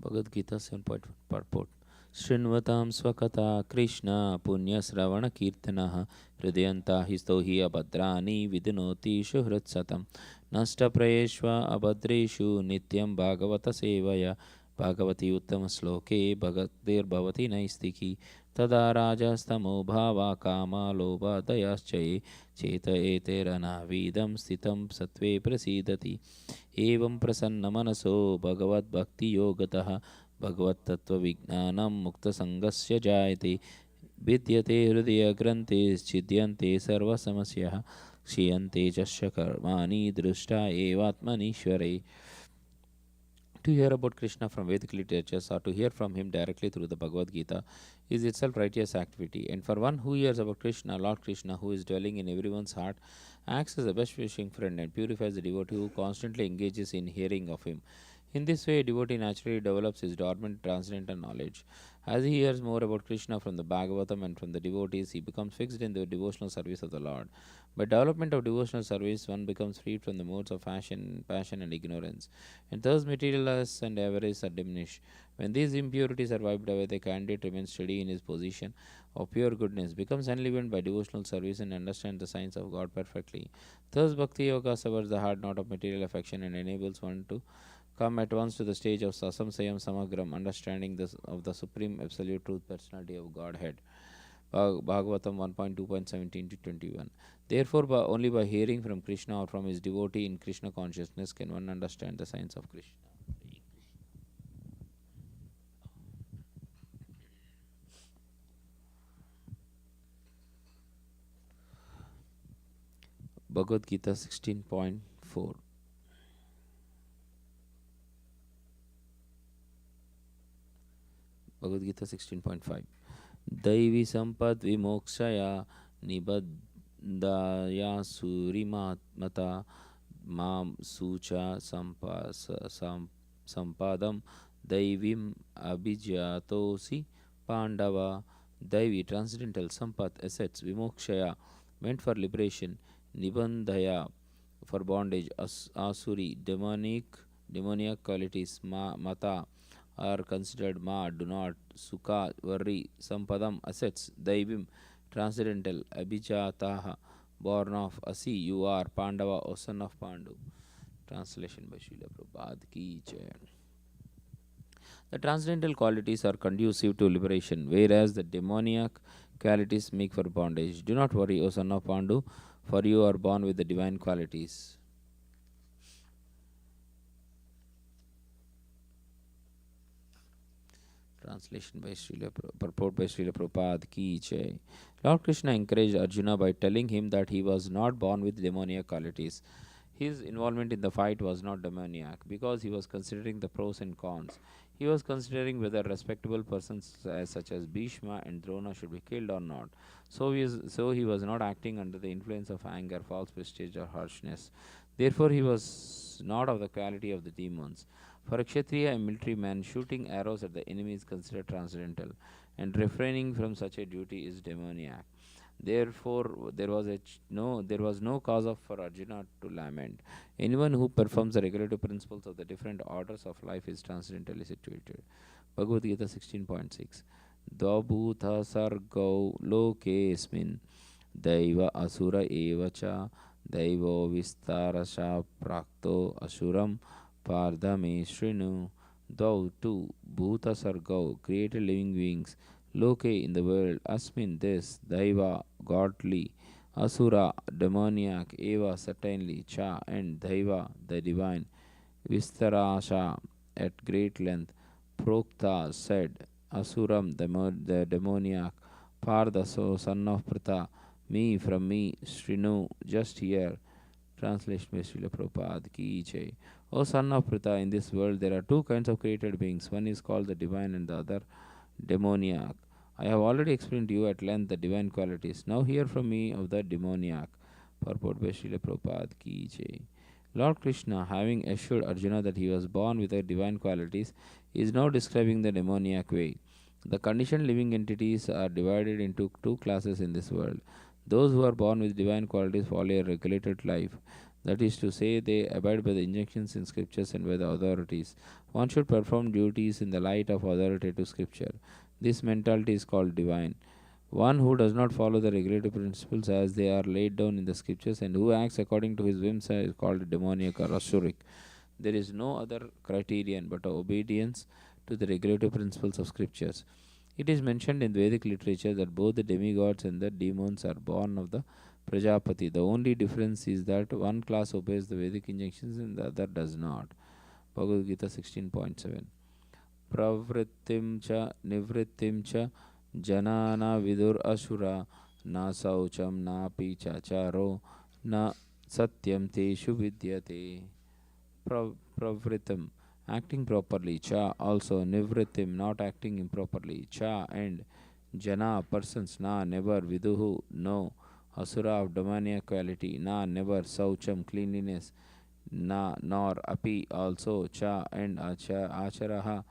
Bhagavad Gita 7.1 purport. Shrinvatam swakata Krishna punyasravana kirtanaha hridayanta histo hi abhadrani vidinoti shuhritsatam nasta prayeshva abhadreshu nityam bhagavata sevaya bhagavati uttama sloke bhagavtir bhavati naistiki tada rajastamo bhava kama lobha dayaschaye cheta eterana vidam sthitam satve prasidati evam prasanna manaso bhagavad bhakti yogatah भगवत तत्व विज्ञानम मुक्त संगस्य जायते विद्यते हृदय ग्रंथे छिद्यन्ते सर्व समस्याः क्षीयन्ते च कर्माणि दृष्टा एवात्मनीश्वरे. To hear about Krishna from Vedic literatures or to hear from him directly through the Bhagavad Gita is itself righteous activity. And for one who hears about Krishna, Lord Krishna, who is dwelling in everyone's heart, acts as a best wishing friend and purifies the devotee who constantly engages in hearing of him. In this way, a devotee naturally develops his dormant transcendental knowledge. As he hears more about Krishna from the Bhagavatam and from the devotees, he becomes fixed in the devotional service of the Lord. By development of devotional service, one becomes freed from the modes of passion, and ignorance, and thus materialists and avarice are diminished. When these impurities are wiped away, the candidate remains steady in his position of pure goodness, becomes unleavened by devotional service, and understands the science of God perfectly. Thus, Bhakti Yoga severs the hard knot of material affection and enables one to come at once to the stage of Sasamsayam Samagram, understanding of the Supreme Absolute Truth Personality of Godhead. Bhagavatam 1.2.17 to 21. Therefore, only by hearing from Krishna or from his devotee in Krishna consciousness can one understand the science of Krishna. Bhagavad Gita 16.4. Bhagavad Gita 16.5. Daivi sampad vimokshaya nibadaya surimatmata mam sucha sampadam daivim abhijatosi pandava. Daivi transcendental sampat assets vimokshaya meant for liberation, nibandhaya for bondage, asuri demoniac qualities, mata are considered ma, do not, sukha, worry, sampadam, assets, daivim, transcendental, abhijataha, born of, asi, you are, Pandava, O son of Pandu. Translation by Srila Prabhupada ki jai. The transcendental qualities are conducive to liberation, whereas the demoniac qualities make for bondage. Do not worry, O son of Pandu, for you are born with the divine qualities. Translation by purport by Srila Prabhupada ki jai. Lord Krishna encouraged Arjuna by telling him that he was not born with demoniac qualities. His involvement in the fight was not demoniac because he was considering the pros and cons. He was considering whether respectable persons such as Bhishma and Drona should be killed or not. So he was not acting under the influence of anger, false prestige, or harshness. Therefore, he was not of the quality of the demons. For a Kshatriya, a military man, shooting arrows at the enemy is considered transcendental, and refraining from such a duty is demoniac. Therefore, there was no cause for Arjuna to lament. Anyone who performs the regulative principles of the different orders of life is transcendentally situated. Bhagavad Gita 16.6. Dvabhuta sargau lokesmin daiva asura evacha daivo vistarasha prakto asuram Pardame Shrinu. Thou too, Bhuta Sargau, created living beings, Loke in the world, Asmin this, Daiva, godly, Asura, demoniac, Eva, certainly, Cha, and Daiva, the divine, Vistarasha, at great length, Prokta, said, Asuram, the demoniac, Pardaso, son of Prata, me from me, Shrinu, just here. Translation by Srila Prabhupada ki jai. O son of Prita, in this world there are two kinds of created beings. One is called the divine and the other demoniac. I have already explained to you at length the divine qualities. Now hear from me of the demoniac. Purport by Srila Prabhupada ki jai. Lord Krishna, having assured Arjuna that he was born with the divine qualities, is now describing the demoniac way. The conditioned living entities are divided into two classes in this world. Those who are born with divine qualities follow a regulated life. That is to say, they abide by the injunctions in scriptures and by the authorities. One should perform duties in the light of authoritative scripture. This mentality is called divine. One who does not follow the regulative principles as they are laid down in the scriptures and who acts according to his whims is called demoniac or asuric. There is no other criterion but obedience to the regulative principles of scriptures. It is mentioned in Vedic literature that both the demigods and the demons are born of the Prajapati. The only difference is that one class obeys the Vedic injunctions and the other does not. Bhagavad Gita 16.7. Pravrittim cha nivrittim cha janana vidur asura na saucham na pichacharo na satyam teshu vidyate. Pravritam, acting properly, cha, also nivritim, not acting improperly, cha, and jana, persons, na, never, viduhu, no, asura of demoniac quality, na, never, saucham, cleanliness, na, nor, api, also, cha, and acharaha,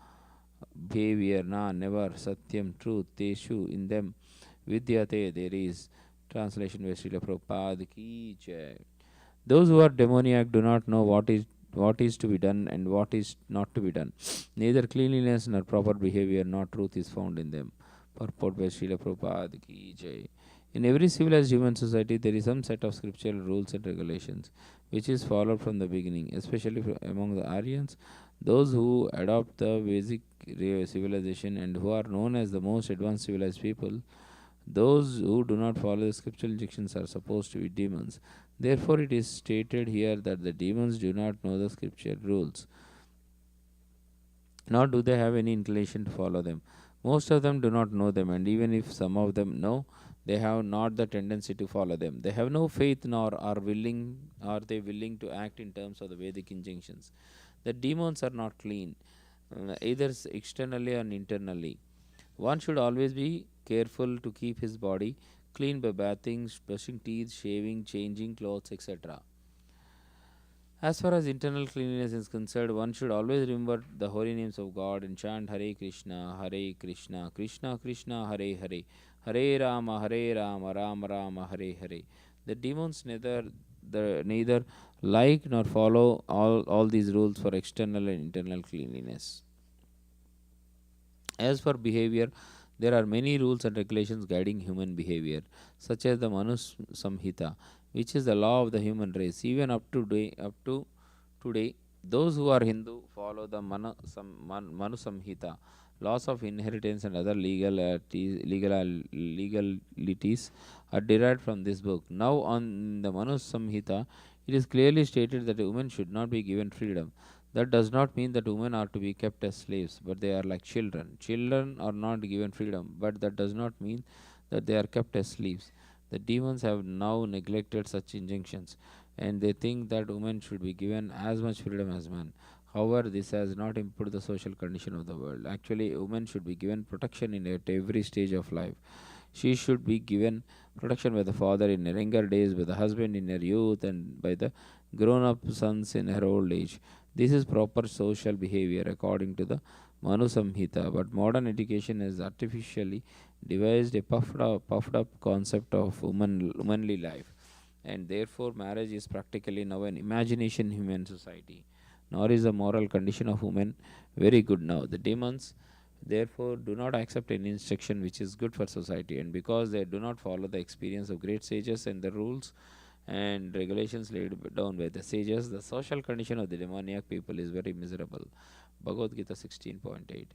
behavior, na, never, satyam, truth, teshu, in them, vidyate, there is. Translation by Srila Prabhupada ki jai. Those who are demoniac do not know what is to be done and what is not to be done. Neither cleanliness nor proper behavior nor truth is found in them. Purport by Srila Prabhupada ki jai. In every civilized human society, there is some set of scriptural rules and regulations which is followed from the beginning, especially among the Aryans, those who adopt the basic civilization and who are known as the most advanced civilized people. Those who do not follow the scriptural instructions are supposed to be demons. Therefore, it is stated here that the demons do not know the scriptural rules, nor do they have any inclination to follow them. Most of them do not know them, and even if some of them know, they have not the tendency to follow them. They have no faith, nor are they willing to act in terms of the Vedic injunctions. The demons are not clean, either externally or internally. One should always be careful to keep his body clean by bathing, brushing teeth, shaving, changing clothes, etc. As far as internal cleanliness is concerned, one should always remember the holy names of God and chant Hare Krishna, Krishna Krishna, Hare Hare, Hare Rama, Rama Rama, Hare Hare. The demons neither like nor follow all these rules for external and internal cleanliness. As for behavior, there are many rules and regulations guiding human behavior, such as the Manu Samhita, which is the law of the human race. Even up to today, those who are Hindu follow the Manu Samhita, laws of inheritance and other legalities are derived from this book. Now, on the Manu Samhita, it is clearly stated that a woman should not be given freedom. That does not mean that women are to be kept as slaves, but they are like children. Children are not given freedom, but that does not mean that they are kept as slaves. The demons have now neglected such injunctions, and they think that women should be given as much freedom as men. However, this has not improved the social condition of the world. Actually, women should be given protection in at every stage of life. She should be given protection by the father in her younger days, by the husband in her youth, and by the grown up sons in her old age. This is proper social behavior according to the Manu Samhita, but modern education has artificially devised a puffed up concept of womanly life, and therefore marriage is practically now an imagination in human society. Nor is the moral condition of women very good now. The demons therefore do not accept any instruction which is good for society, and because they do not follow the experience of great sages and the rules and regulations laid down by the sages, the social condition of the demoniac people is very miserable. Bhagavad Gita 16.8.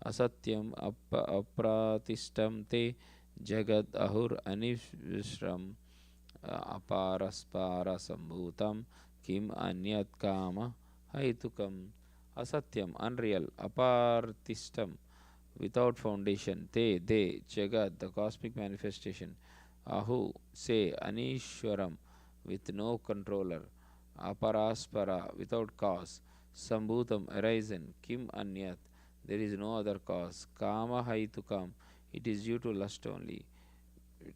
Asatyam apratishtam te jagad ahur anishram aparaspara sambhutam kim anyat kama haitukam. Asatyam, unreal, apartistam, without foundation, they, Jagat, the cosmic manifestation, Ahu, say, Anishwaram, with no controller, Aparaspara, without cause, Sambhutam, arisen, Kim Anyat, there is no other cause, Kama Haitukam, it is due to lust only.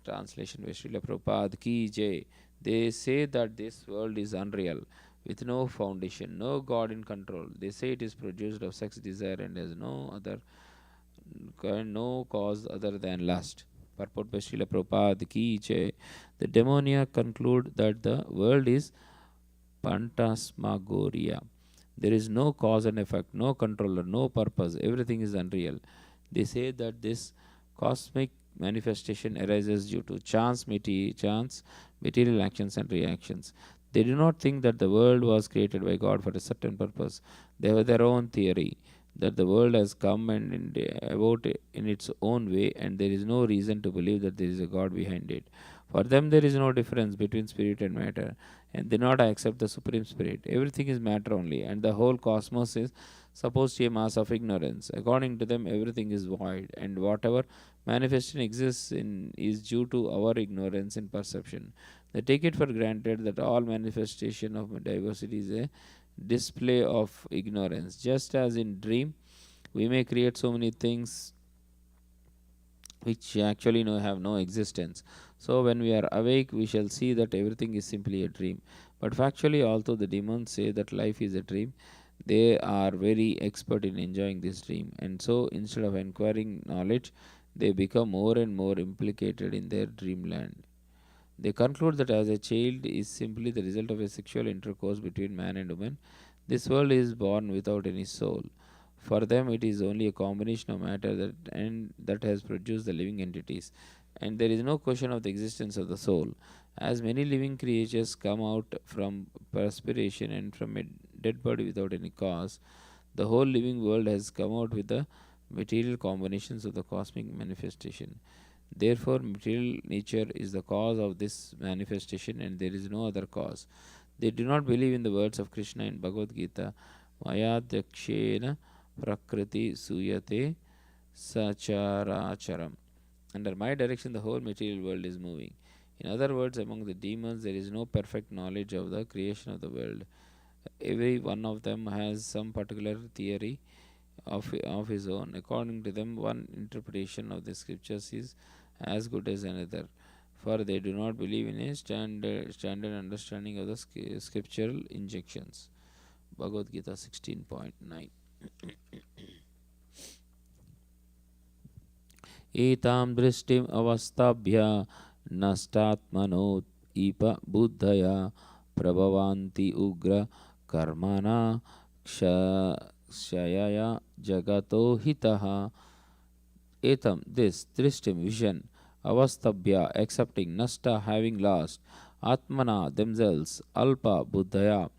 Translation by Srila Prabhupada ki jai. They say that this world is unreal, with no foundation, no God in control. They say it is produced of sex desire and has no cause other than lust. Purport by Srila Prabhupada ki jai. The demoniac conclude that the world is Pantasmagoria. There is no cause and effect, no controller, no purpose, everything is unreal. They say that this cosmic manifestation arises due to chance, material actions and reactions. They do not think that the world was created by God for a certain purpose. They have their own theory that the world has come and about in its own way, and there is no reason to believe that there is a God behind it. For them, there is no difference between spirit and matter, and they not accept the Supreme Spirit. Everything is matter only, and the whole cosmos is supposed to be a mass of ignorance. According to them, everything is void, and whatever manifestation exists in is due to our ignorance and perception. They take it for granted that all manifestation of diversity is a display of ignorance. Just as in dream, we may create so many things which actually have no existence. So when we are awake, we shall see that everything is simply a dream. But factually, although the demons say that life is a dream, they are very expert in enjoying this dream. And so instead of acquiring knowledge, they become more and more implicated in their dreamland. They conclude that as a child is simply the result of a sexual intercourse between man and woman, this world is born without any soul. For them, it is only a combination of matter that has produced the living entities, and there is no question of the existence of the soul. As many living creatures come out from perspiration and from a dead body without any cause, the whole living world has come out with the material combinations of the cosmic manifestation. Therefore, material nature is the cause of this manifestation, and there is no other cause. They do not believe in the words of Krishna in Bhagavad Gita, Mayadhyakshena Prakriti Suyate Sacharacharam. Under my direction, the whole material world is moving. In other words, among the demons, there is no perfect knowledge of the creation of the world. Every one of them has some particular theory of his own. According to them, one interpretation of the scriptures is as good as another, for they do not believe in a standard understanding of the scriptural injections. Bhagavad Gita 16.9. एतां दृष्टिम् अवस्थाभ्य नष्टात्मनो इप बुद्धया प्रभवन्ति उग्र कर्मणा क्षयया जगतो हितः. Etam, this, drishtim, vision, avastabhya, accepting, nasta, having lost, atmana, themselves, alpa, buddhaya,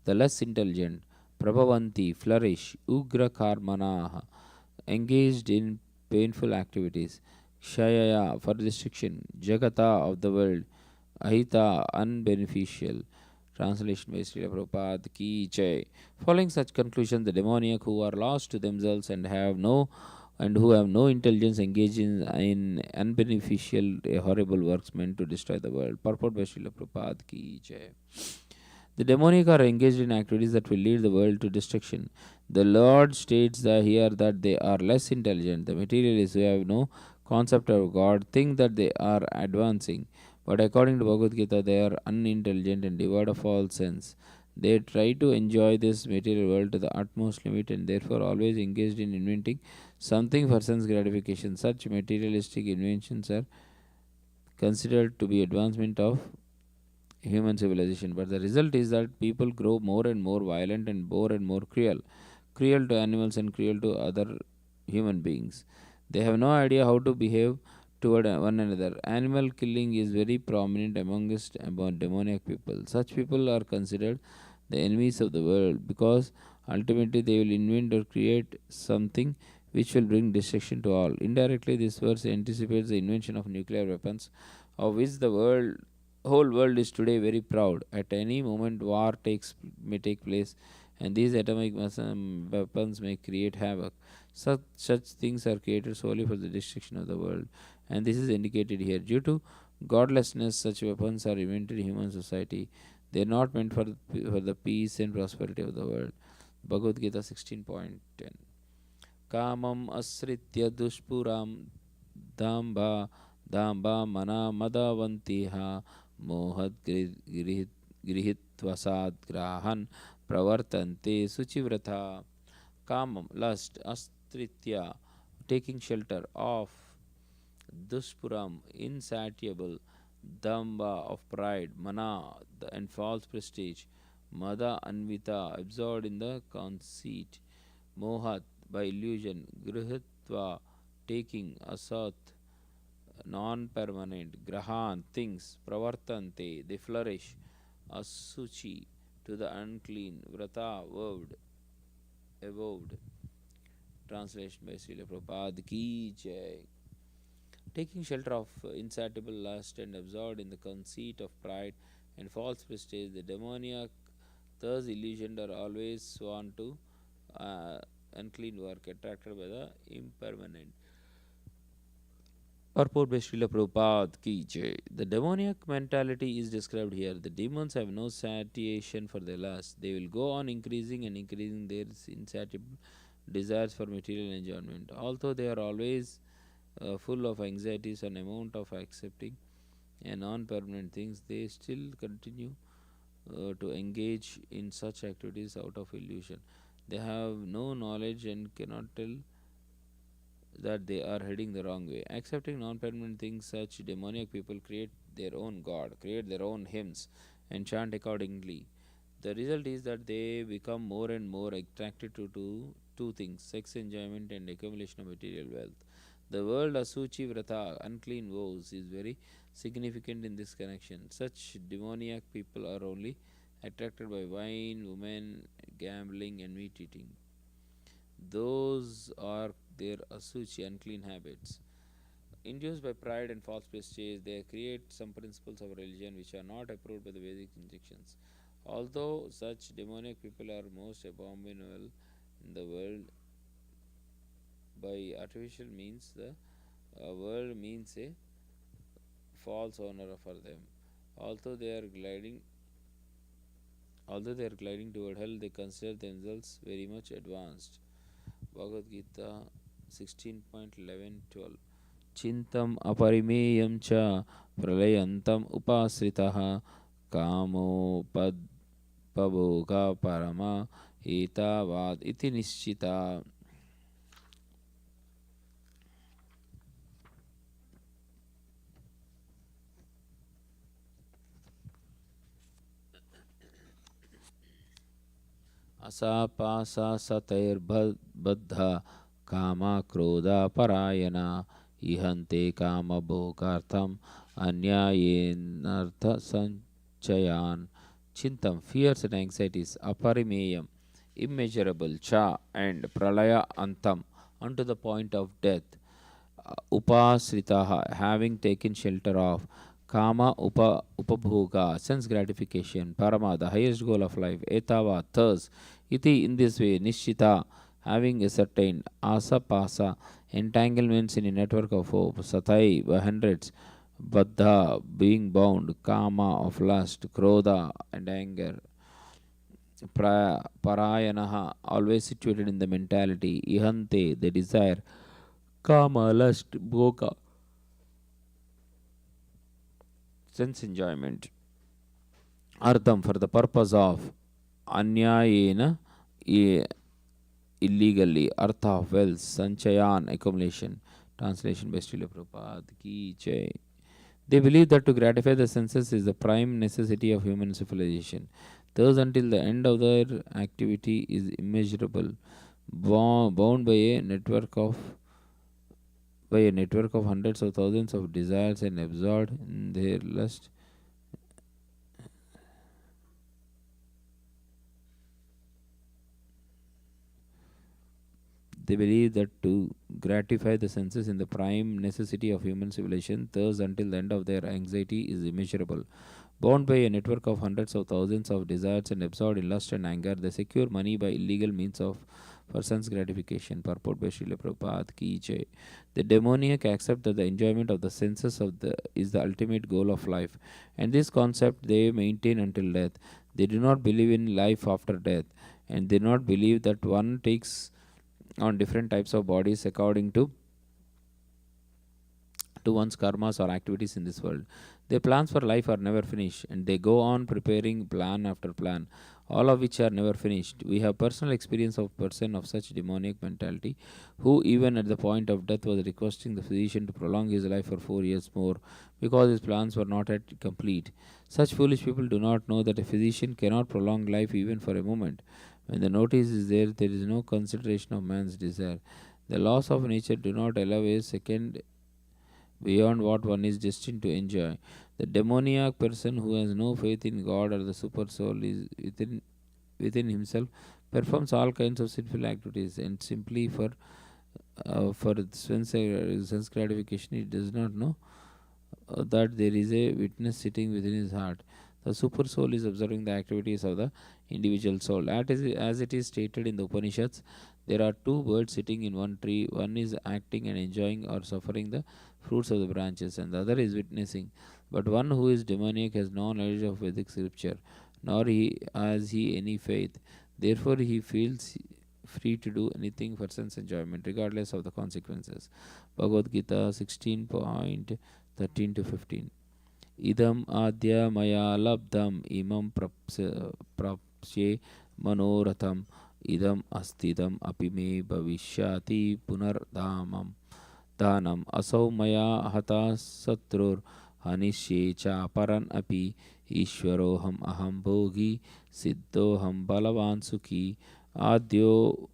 the less intelligent, prabhavanti, flourish, ugra karmana, engaged in painful activities, kshayaya, for destruction, jagata, of the world, ahita, unbeneficial. Translation by Srila Prabhupada Ki Jai. Following such conclusion, the demoniac who are lost to themselves and who have no intelligence engage in unbeneficial, horrible works meant to destroy the world. Purport by Srila Prabhupada Ki Jai. The demoniac are engaged in activities that will lead the world to destruction. The Lord states here that they are less intelligent. The materialists who have no concept of God think that they are advancing, but according to Bhagavad Gita, they are unintelligent and devoid of all sense. They try to enjoy this material world to the utmost limit and therefore always engaged in inventing something for sense gratification. Such materialistic inventions are considered to be advancement of human civilization, but the result is that people grow more and more violent and more cruel, cruel to animals and cruel to other human beings. They have no idea how to behave toward one another. Animal killing is very prominent amongst demoniac people. Such people are considered the enemies of the world because ultimately they will invent or create something which will bring destruction to all. Indirectly, this verse anticipates the invention of nuclear weapons, of which the whole world is today very proud. At any moment, war may take place, and these atomic weapons may create havoc. Such things are created solely for the destruction of the world, and this is indicated here. Due to godlessness, such weapons are invented in human society. They are not meant for the peace and prosperity of the world. Bhagavad Gita 16.10. Kamam asritya dushpuram damba damba mana madavantiha मोहद गृहीत्वसाद ग्राहन प्रवर्तन्ते सुचिव्रता. Kamam, lust, astritya, taking shelter of, duspuram, insatiable, damba, of pride, mana, and false prestige, mada, anvita, absorbed in the conceit, mohat, by illusion, grihitva, taking, asat, non-permanent, grahan, things, pravartante, they flourish, asuchi, to the unclean, vrata, evolved. Translation by Srila Prabhupada Ki Jai. Taking shelter of insatiable lust and absorbed in the conceit of pride and false prestige, the demoniac, thus illusioned, are always sworn to unclean work, attracted by the impermanent. Purport by Srila Prabhupada ki jai. The demoniac mentality is described here. The demons have no satiation for their lust. They will go on increasing and increasing their insatiable desires for material enjoyment. Although they are always full of anxieties and amount of accepting and non-permanent things, they still continue to engage in such activities out of illusion. They have no knowledge and cannot tell that they are heading the wrong way. Accepting non permanent things, such demoniac people create their own God, create their own hymns, and chant accordingly. The result is that they become more and more attracted to two things: sex enjoyment and accumulation of material wealth. The word Asuchi Vrata, unclean vows, is very significant in this connection. Such demoniac people are only attracted by wine, women, gambling, and meat eating. Those are their asuchi, unclean habits. Induced by pride and false prestige, they create some principles of religion which are not approved by the Vedic instructions. Although such demoniac people are most abominable in the world, by artificial means, the world means a false honor for them. Although they are gliding, although they are gliding toward hell, they consider themselves very much advanced. Bhagavad Gita 16.11-12. Chintam aparimeyam cha pralayantam upasritaha kamopabhoga parama etavad iti nischita. Asapasa satairbadha kama krodha parayana ihante kama bhogartham anyayenartha sanchayan. Chintam, fears and anxieties, aparimeyam, immeasurable, cha, and pralaya antam, unto the point of death, upasritaha, having taken shelter of, kama upabhoga, sense gratification, parama, the highest goal of life, etava, thus, iti, in this way, nishchita, having ascertained, asapasa, entanglements in a network of hope, satai, by hundreds, baddha, being bound, kama, of lust, krodha, and anger, parayanaha, always situated in the mentality, ihante, the desire, kama, lust, bhoga, sense enjoyment, ardham, for the purpose of, anyayena, illegally, artha of wealth, sanchayan, accumulation. Translation by Srila Prabhupada ki jai. They believe that to gratify the senses is the prime necessity of human civilization. Thus, until the end of their activity is immeasurable, bound by a network of hundreds of thousands of desires and absorbed in their lust. They believe that to gratify the senses in the prime necessity of human civilization, thus until the end of their anxiety is immeasurable. Bound by a network of hundreds of thousands of desires and absorbed in lust and anger, they secure money by illegal means for sense gratification. Purport by Srila Prabhupada ki jai. The demoniac accept that the enjoyment of the senses is the ultimate goal of life, and this concept they maintain until death. They do not believe in life after death, and they do not believe that one takes on different types of bodies according to one's karmas or activities in this world. Their plans for life are never finished, and they go on preparing plan after plan, all of which are never finished. We have personal experience of a person of such demoniac mentality, who even at the point of death was requesting the physician to prolong his life for 4 years more, because his plans were not yet complete. Such foolish people do not know that a physician cannot prolong life even for a moment. When the notice is there, there is no consideration of man's desire. The laws of nature do not allow a second beyond what one is destined to enjoy. The demoniac person who has no faith in God or the super soul is within himself performs all kinds of sinful activities, and simply for sense gratification, he does not know that there is a witness sitting within his heart. The super soul is observing the activities of the individual soul. As it is stated in the Upanishads, there are two birds sitting in one tree. One is acting and enjoying or suffering the fruits of the branches, and the other is witnessing. But one who is demoniac has no knowledge of Vedic scripture, nor has he any faith. Therefore, he feels free to do anything for sense enjoyment, regardless of the consequences. Bhagavad Gita 16.13 to 15. Idam adya maya labdam imam prapsye manoratham idam astidam api me bhavishyati punardhamam danam asau maya hata satrur hanishye cha paran api ishwaroham aham bhogi siddhoham balavan sukhi adyo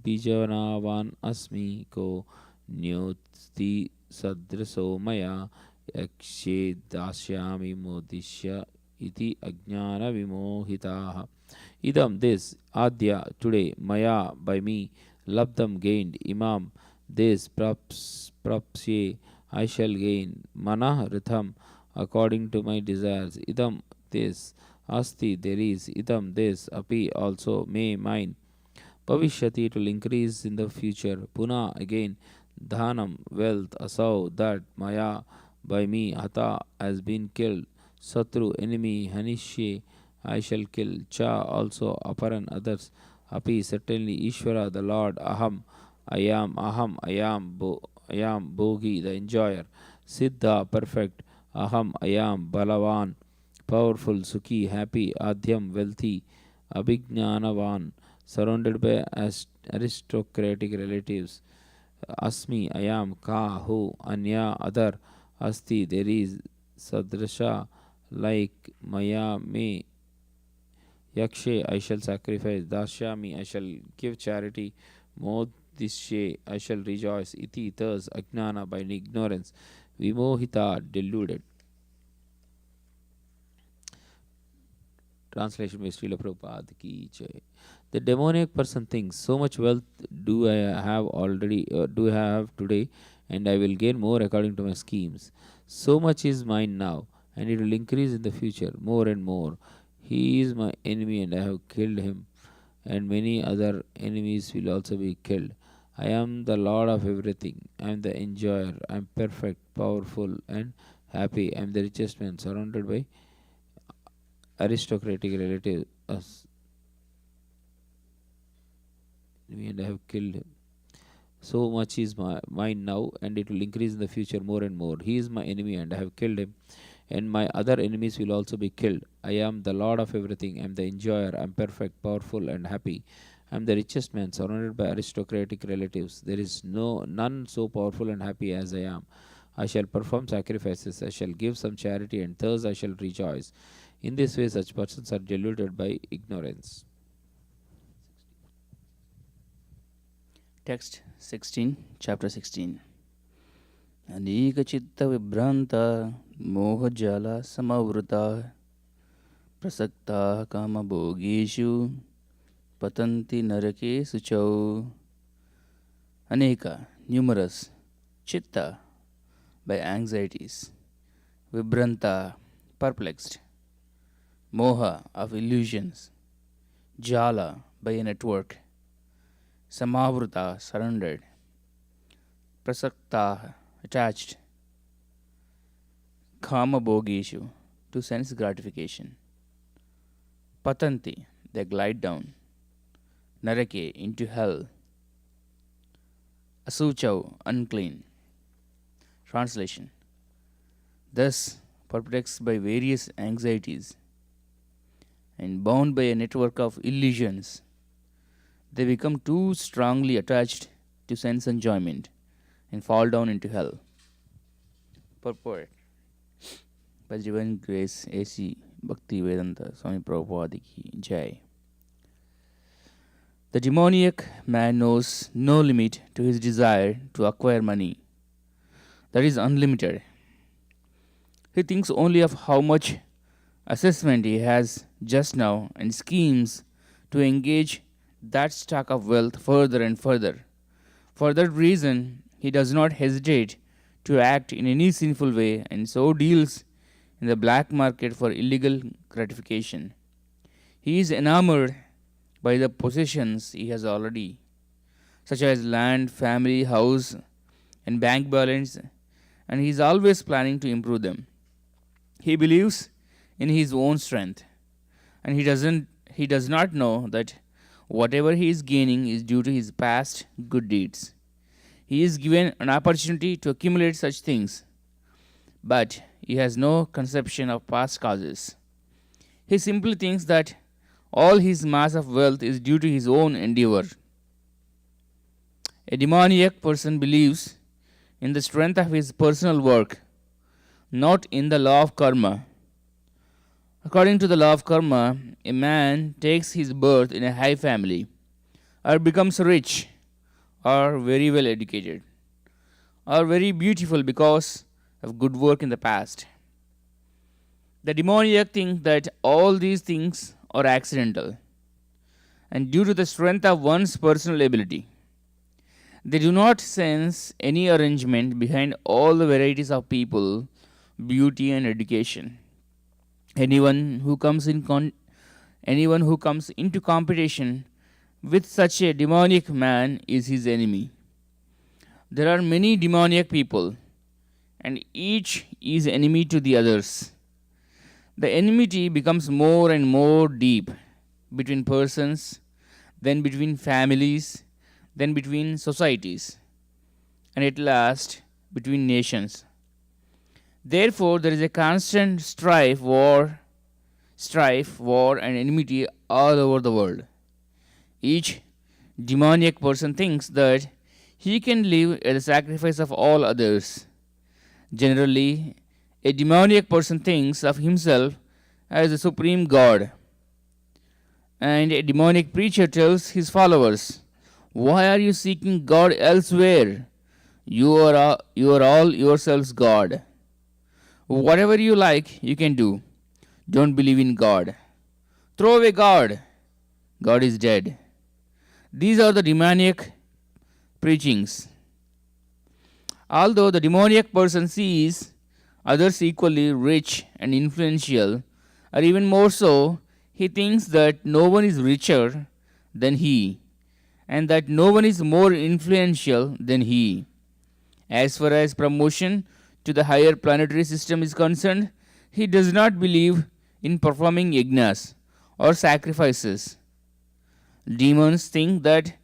bijanavan asmi ko nyosti sadraso maya yakshe dasyami modishya iti ajnana vimohitaha. Idam, this, adya, today, maya, by me, labdam, gained, imam, this, prapsye, I shall gain, mana, ritham, according to my desires, idam, this, asti, there is, idam, this, api, also, may, mine, bhavishyati, it will increase in the future, puna, again, dhanam, wealth, asau, that, maya, by me, hata, has been killed, satru, enemy, hanishye, I shall kill, cha, also, aparan, others, api, certainly, Ishvara, the Lord, aham, I am, bhogi, the enjoyer, siddha, perfect, aham, I am, balavan, powerful, sukhi, happy, adhyam, wealthy, abhignanavan, surrounded by aristocratic relatives, asmi, I am, ka, who, anya, other, asti, there is, sadrasha, like, maya, me, yakshe, I shall sacrifice, dashyami, I shall give charity, modishe, I shall rejoice, iti, thus, ajnana, by ignorance, vimohita, deluded. Translation by Srila Prabhupada ki jai. The demoniac person thinks, so much wealth do I have today, and I will gain more according to my schemes. So much is mine now, and it will increase in the future, more and more. He is my enemy, and I have killed him, and many other enemies will also be killed. I am the Lord of everything. I am the enjoyer. I am perfect, powerful, and happy. I am the richest man, surrounded by aristocratic relatives, and I have killed him. So much is mine now, and it will increase in the future more and more. He is my enemy, and I have killed him, and my other enemies will also be killed. I am the Lord of everything. I am the enjoyer. I am perfect, powerful, and happy. I am the richest man, surrounded by aristocratic relatives. There is none so powerful and happy as I am. I shall perform sacrifices. I shall give some charity, and thus I shall rejoice. In this way, such persons are deluded by ignorance. Text 16, chapter 16. Anika chitta vibranta mohajala samavruta prasakta kama bhogishu patanti narake suchau. Aneka, numerous, chitta, by anxieties, vibranta, perplexed, moha, of illusions, jala, by a network, samavruta, surrendered, prasakta, attached, kama bhogishu, to sense gratification, patanti, they glide down, narake, into hell, asuchau, unclean. Translation. Thus, perplexed by various anxieties and bound by a network of illusions, they become too strongly attached to sense enjoyment and fall down into hell. Purport. By Divine Grace A.C. Bhakti Vedanta Swami Prabhupada ki Jai. The demoniac man knows no limit to his desire to acquire money. That is unlimited. He thinks only of how much assessment he has just now and schemes to engage that stock of wealth further and further. For that reason, he does not hesitate to act in any sinful way and so deals in the black market for illegal gratification. He is enamored by the possessions he has already, such as land, family, house, and bank balance, and he is always planning to improve them. He believes in his own strength, and he does not know that whatever he is gaining is due to his past good deeds. He is given an opportunity to accumulate such things, but he has no conception of past causes. He simply thinks that all his mass of wealth is due to his own endeavor. A demoniac person believes in the strength of his personal work, not in the law of karma. According to the law of karma, a man takes his birth in a high family, or becomes rich, or very well educated, or very beautiful because of good work in the past. The demoniac thinks that all these things are accidental and due to the strength of one's personal ability. They do not sense any arrangement behind all the varieties of people, beauty, and education. Anyone who comes into competition with such a demoniac man is his enemy. There are many demoniac people, and each is enemy to the others. The enmity becomes more and more deep between persons, then between families, then between societies, and at last between nations. Therefore, there is a constant strife, war, and enmity all over the world. Each demoniac person thinks that he can live at the sacrifice of all others. Generally, a demoniac person thinks of himself as the supreme God. And a demonic preacher tells his followers, "Why are you seeking God elsewhere? You are all yourselves God. Whatever you like, you can do. Don't believe in God. Throw away God. God is dead." These are the demoniac preachings. Although the demoniac person sees others equally rich and influential, or even more so, he thinks that no one is richer than he, and that no one is more influential than he. As far as promotion to the higher planetary system is concerned, he does not believe in performing yajnas or sacrifices. Demons think that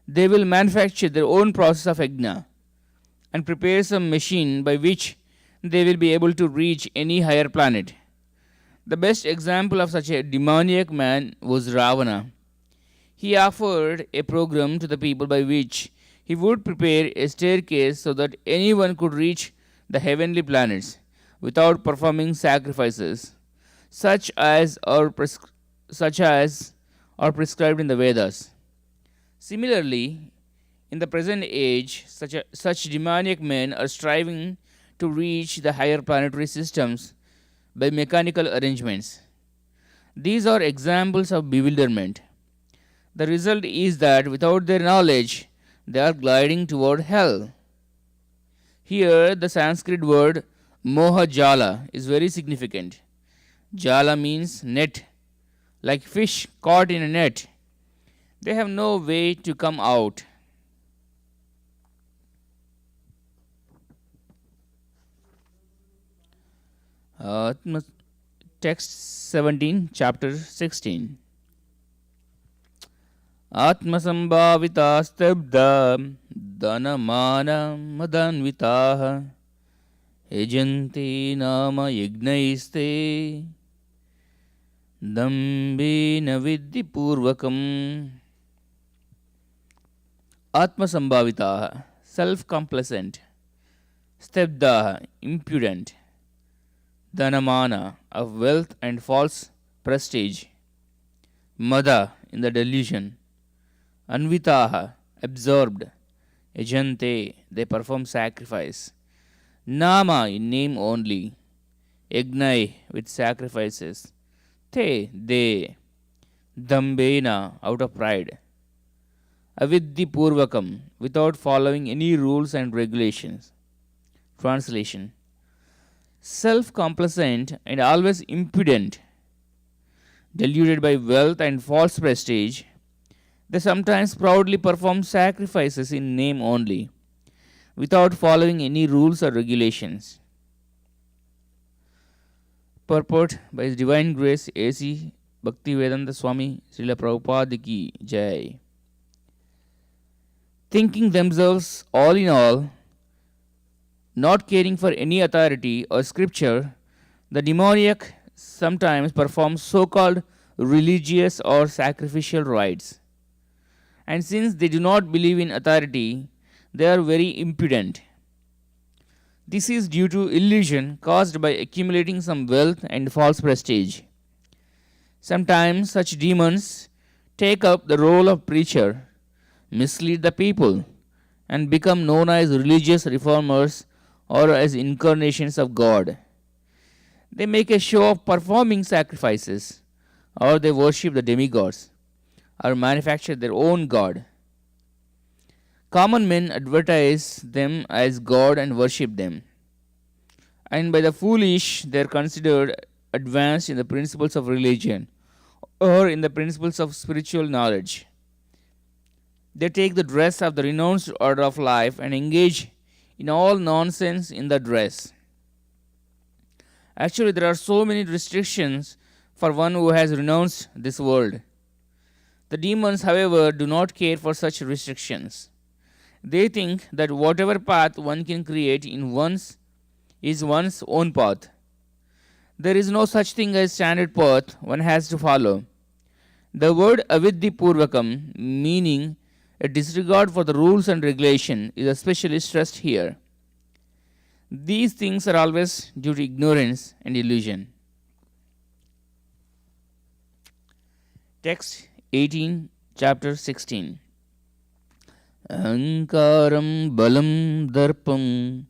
they will manufacture their own process of yajna and prepare some machine by which they will be able to reach any higher planet. The best example of such a demoniac man was Ravana. He offered a program to the people by which he would prepare a staircase so that anyone could reach the heavenly planets without performing sacrifices, such as are prescribed in the Vedas. Similarly, in the present age, such demoniac men are striving to reach the higher planetary systems by mechanical arrangements. These are examples of bewilderment. The result is that without their knowledge, they are gliding toward hell. Here, the Sanskrit word moha jala is very significant. Jala means net, like fish caught in a net. They have no way to come out. Text 17, chapter 16. Atmasambhavita stabda dhanamana madanvitaha ejanti nama yagnaiste dambena vidhi purvakam. Atmasambhavita, self-complacent. Stabda, impudent. Dhanamana, of wealth and false prestige. Mada, in the delusion. Anvitaha, absorbed. Ejante, they perform sacrifice. Nama, in name only. Yagnai, with sacrifices. Te, they. Dambena, out of pride. Avidhi purvakam, without following any rules and regulations. Translation: self-complacent and always impudent, deluded by wealth and false prestige, they sometimes proudly perform sacrifices in name only, without following any rules or regulations. Purport by His Divine Grace A.C. Bhaktivedanta Swami Srila Prabhupada Ki Jai. Thinking themselves all in all, not caring for any authority or scripture, the demoniac sometimes perform so-called religious or sacrificial rites. And since they do not believe in authority, they are very impudent. This is due to illusion caused by accumulating some wealth and false prestige. Sometimes such demons take up the role of preacher, mislead the people, and become known as religious reformers or as incarnations of God. They make a show of performing sacrifices, or they worship the demigods, or manufacture their own god. Common men advertise them as God and worship them. And by the foolish, they are considered advanced in the principles of religion or in the principles of spiritual knowledge. They take the dress of the renounced order of life and engage in all nonsense in the dress. Actually, there are so many restrictions for one who has renounced this world. The demons, however, do not care for such restrictions. They think that whatever path one can create in one's is one's own path. There is no such thing as standard path one has to follow. The word avidhi purvakam, meaning a disregard for the rules and regulation, is especially stressed here. These things are always due to ignorance and illusion. Text 18, chapter 16. Ahankaram balam darpam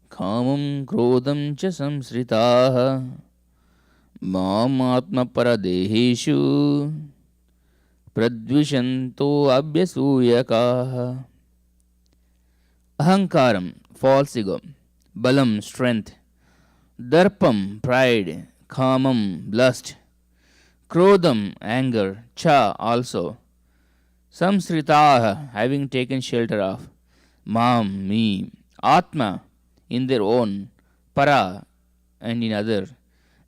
khamam krodam cha samsritaha mam atma paradeheshu pradvishanto abhyasuyakaha. Ahankaram, false ego. Balam, strength. Darpam, pride. Khamam, lust. Krodam, anger. Cha, also. Samsritaha, having taken shelter of. Mam, me. Atma, in their own. Para, and in other.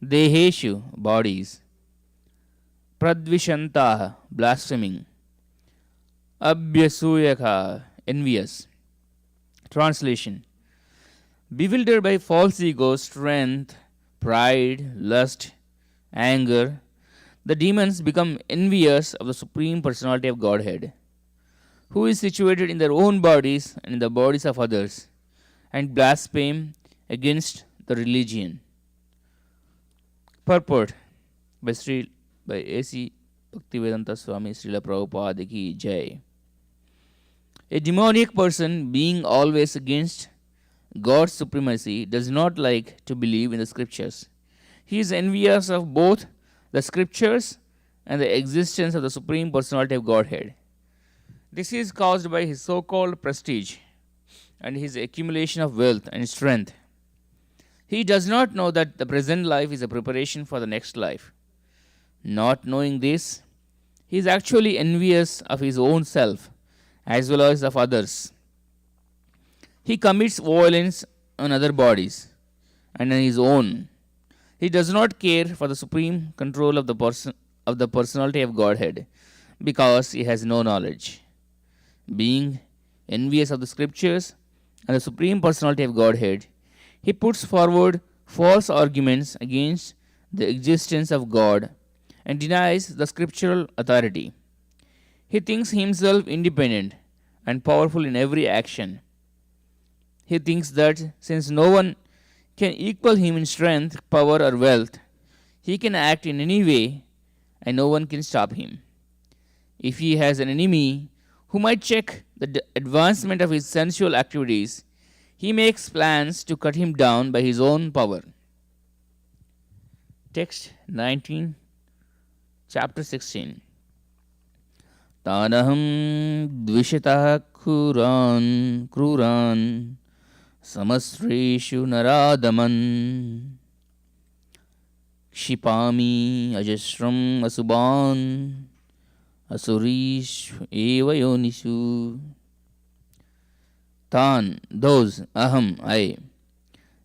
Deheshu, bodies. Pradvishantaha, blaspheming. Abhyasuyaka, envious. Translation. Bewildered by false ego, strength, pride, lust, anger, the demons become envious of the Supreme Personality of Godhead, who is situated in their own bodies and in the bodies of others, and blaspheme against the religion. Purport by A.C. Bhaktivedanta Swami Srila Prabhupada Ki Jai. A demoniac person, being always against God's supremacy, does not like to believe in the scriptures. He is envious of both the scriptures and the existence of the Supreme Personality of Godhead. This is caused by his so-called prestige and his accumulation of wealth and strength. He does not know that the present life is a preparation for the next life. Not knowing this, he is actually envious of his own self as well as of others. He commits violence on other bodies and on his own. He does not care for the supreme control of the personality of Godhead because he has no knowledge. Being envious of the scriptures and the supreme personality of Godhead, he puts forward false arguments against the existence of God and denies the scriptural authority. He thinks himself independent and powerful in every action. He thinks that since no one can equal him in strength, power, or wealth, he can act in any way and no one can stop him. If he has an enemy who might check the advancement of his sensual activities, he makes plans to cut him down by his own power. Text 19, chapter 16. Tanaham dvishitah kruran Samastreshu naradaman Kshipami ajasram asuban Asurish eva yonishu. Tan, those, aham, I,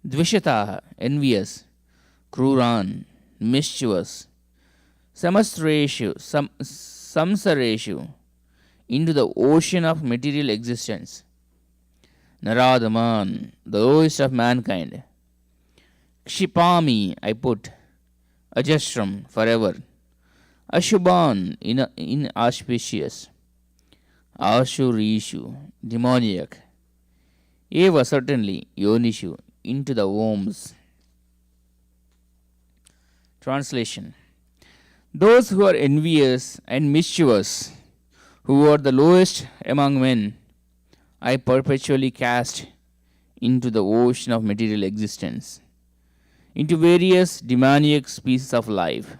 dvishataha, envious, kruran, mischievous, samastreshu, samsareshu, into the ocean of material existence. Naradaman, the lowest of mankind. Kshipami, I put, ajashram, forever. Ashubhan, inauspicious. Ashurishu, demoniac. Eva, certainly, yonishu, into the wombs. Translation. Those who are envious and mischievous, who are the lowest among men, I perpetually cast into the ocean of material existence, into various demoniac species of life.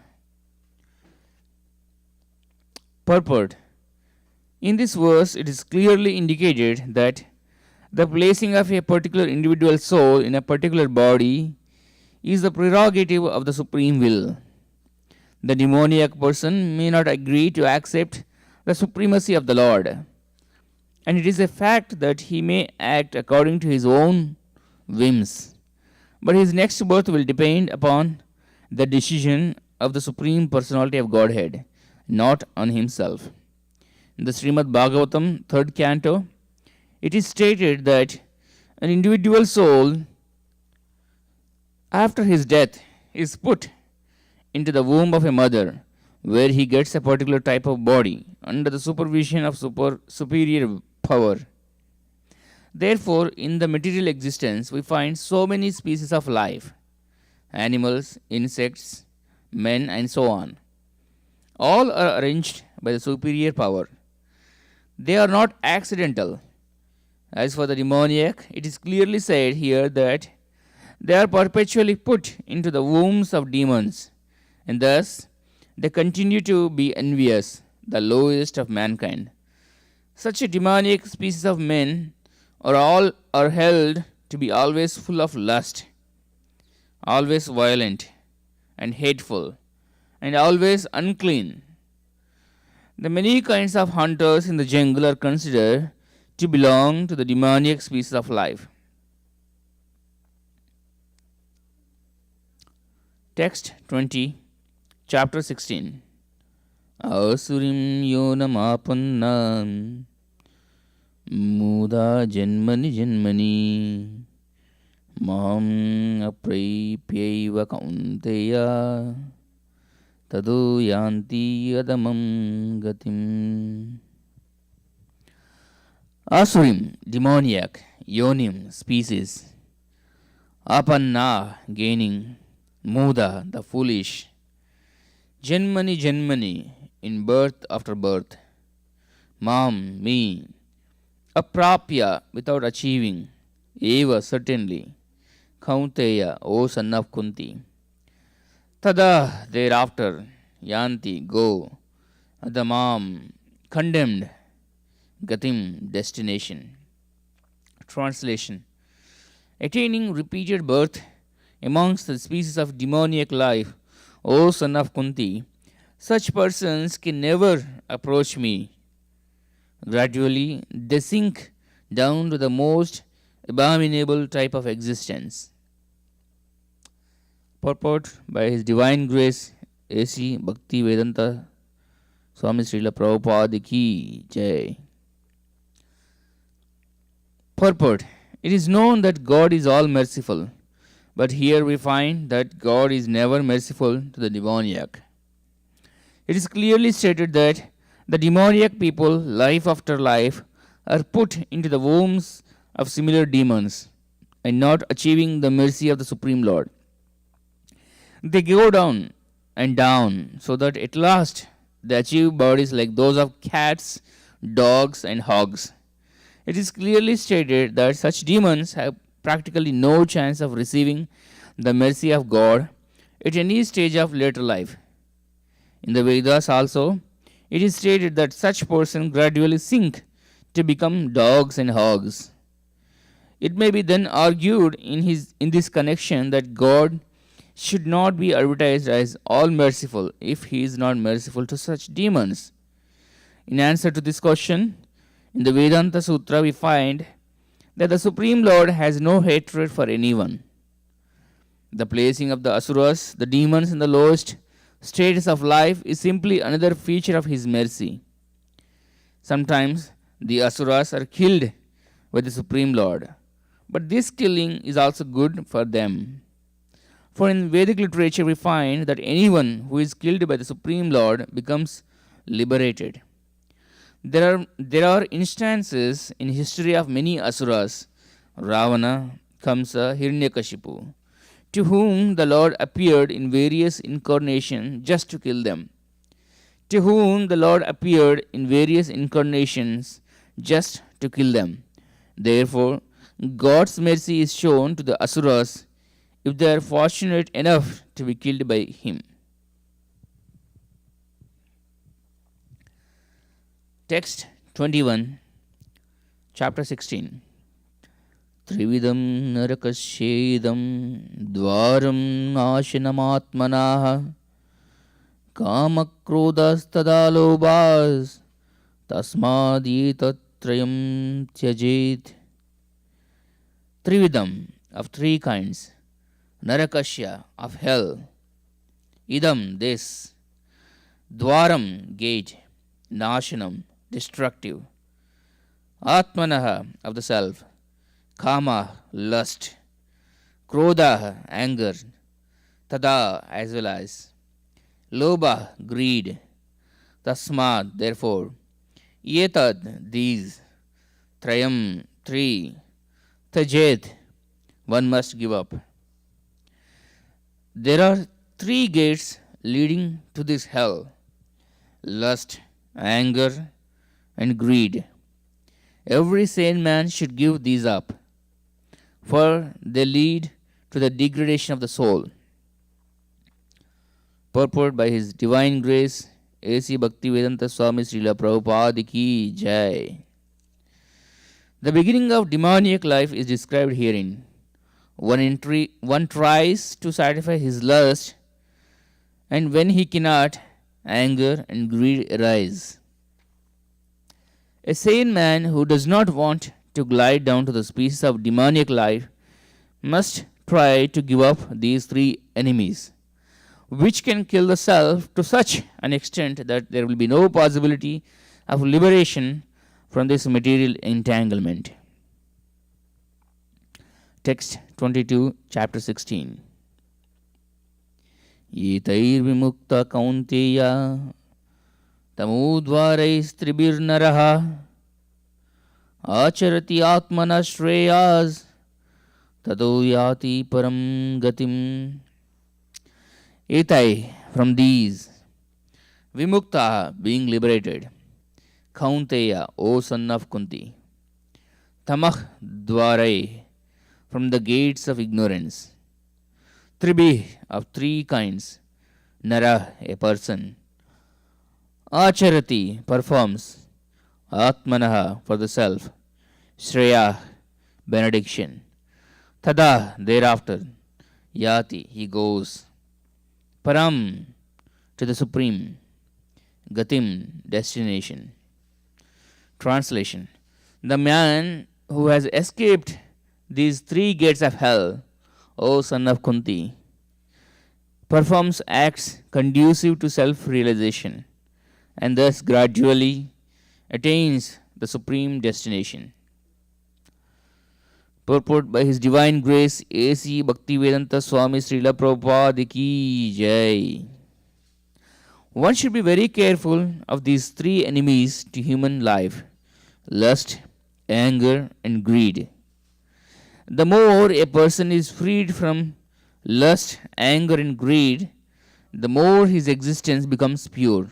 Purport. In this verse, it is clearly indicated that the placing of a particular individual soul in a particular body is the prerogative of the supreme will. The demoniac person may not agree to accept the supremacy of the Lord, and it is a fact that he may act according to his own whims. But his next birth will depend upon the decision of the Supreme Personality of Godhead, not on himself. In the Srimad Bhagavatam, 3rd canto, it is stated that an individual soul, after his death, is put into the womb of a mother, where he gets a particular type of body under the supervision of superior power. Therefore, in the material existence, we find so many species of life, animals, insects, men, and so on. All are arranged by the superior power. They are not accidental. As for the demoniac, it is clearly said here that they are perpetually put into the wombs of demons, and thus they continue to be envious, the lowest of mankind. Such a demoniac species of men are held to be always full of lust, always violent and hateful, and always unclean. The many kinds of hunters in the jungle are considered to belong to the demoniac species of life. Text 20, chapter 16. Asurim yonamapannam muda janmani janmani mam apripyaiva kaunteya tado yanti adamam gatim. Asurim, demoniac, yonim, species, apanna, gaining, muda, the foolish, janmani janmani, in birth after birth, mam, me, aprapya, without achieving, eva, certainly, kaunteya, O son of Kunti, tada, thereafter, yanti, go, adamam, condemned, gatim, destination. Translation. Attaining repeated birth amongst the species of demoniac life, O son of Kunti, such persons can never approach me. Gradually, they sink down to the most abominable type of existence. Purport by His Divine Grace, A.C. Bhakti Vedanta Swami Srila Prabhupada Ki Jai. Purport. It is known that God is all merciful, but here we find that God is never merciful to the demoniac. It is clearly stated that the demoniac people, life after life, are put into the wombs of similar demons and not achieving the mercy of the Supreme Lord. They go down and down so that at last they achieve bodies like those of cats, dogs, and hogs. It is clearly stated that such demons have practically no chance of receiving the mercy of God at any stage of later life. In the Vedas also, it is stated that such persons gradually sink to become dogs and hogs. It may be then argued in this connection that God should not be advertised as all merciful if he is not merciful to such demons. In answer to this question, in the Vedanta Sutra we find that the Supreme Lord has no hatred for anyone. The placing of the asuras, the demons, in the lowest states of life is simply another feature of his mercy. Sometimes the asuras are killed by the Supreme Lord, but this killing is also good for them. For in Vedic literature we find that anyone who is killed by the Supreme Lord becomes liberated. There are instances in history of many asuras, Ravana, Kamsa, Hiranyakashipu, to whom the Lord appeared in various incarnations just to kill them. To whom the Lord appeared in various incarnations just to kill them. Therefore, God's mercy is shown to the asuras if they are fortunate enough to be killed by him. Text 21, chapter 16. Trividam narakashyedam dvaram ashinamatmanaha kamakrodastadalobhas tasmaditatrayam tyajet. Trividam, of three kinds. Narakashya, of hell. Idam, this. Dwaram, gate. Nashanam, destructive. Atmanaha, of the self. Kama, lust. Krodha, anger. Tada, as well as. Lobha, greed. Tasmad, therefore. Yetad, these. Trayam, three. Tajet, one must give up. There are three gates leading to this hell: lust, anger, and greed. Every sane man should give these up, for they lead to the degradation of the soul. Purport by His Divine Grace, A.C. Bhaktivedanta Swami Srila Prabhupada Ki Jai. The beginning of demoniac life is described herein. One tries to satisfy his lust, and when he cannot, anger and greed arise. A sane man who does not want to glide down to the species of demoniac life must try to give up these three enemies, which can kill the self to such an extent that there will be no possibility of liberation from this material entanglement. Text 22, chapter 16. Yetair vimukta kaunteya tamudvaraistribirnaraha acharati atmana shreyas tado yati param gatim. Etai, from these. Vimukta, being liberated. Kaunteya, O son of Kunti. Tamah dvarai, from the gates of ignorance. Tribi, of three kinds. Nara, a person. Acharati, performs. Atmanaha, for the self. Shreya, benediction. Tada, thereafter. Yati, he goes. Param, to the supreme. Gatim, destination. Translation. The man who has escaped these three gates of hell, O son of Kunti, performs acts conducive to self-realization and thus gradually attains the supreme destination. Purport by His Divine Grace, A.C. Bhaktivedanta Swami Srila Prabhupada Ki Jai. One should be very careful of these three enemies to human life: lust, anger, and greed. The more a person is freed from lust, anger, and greed, the more his existence becomes pure.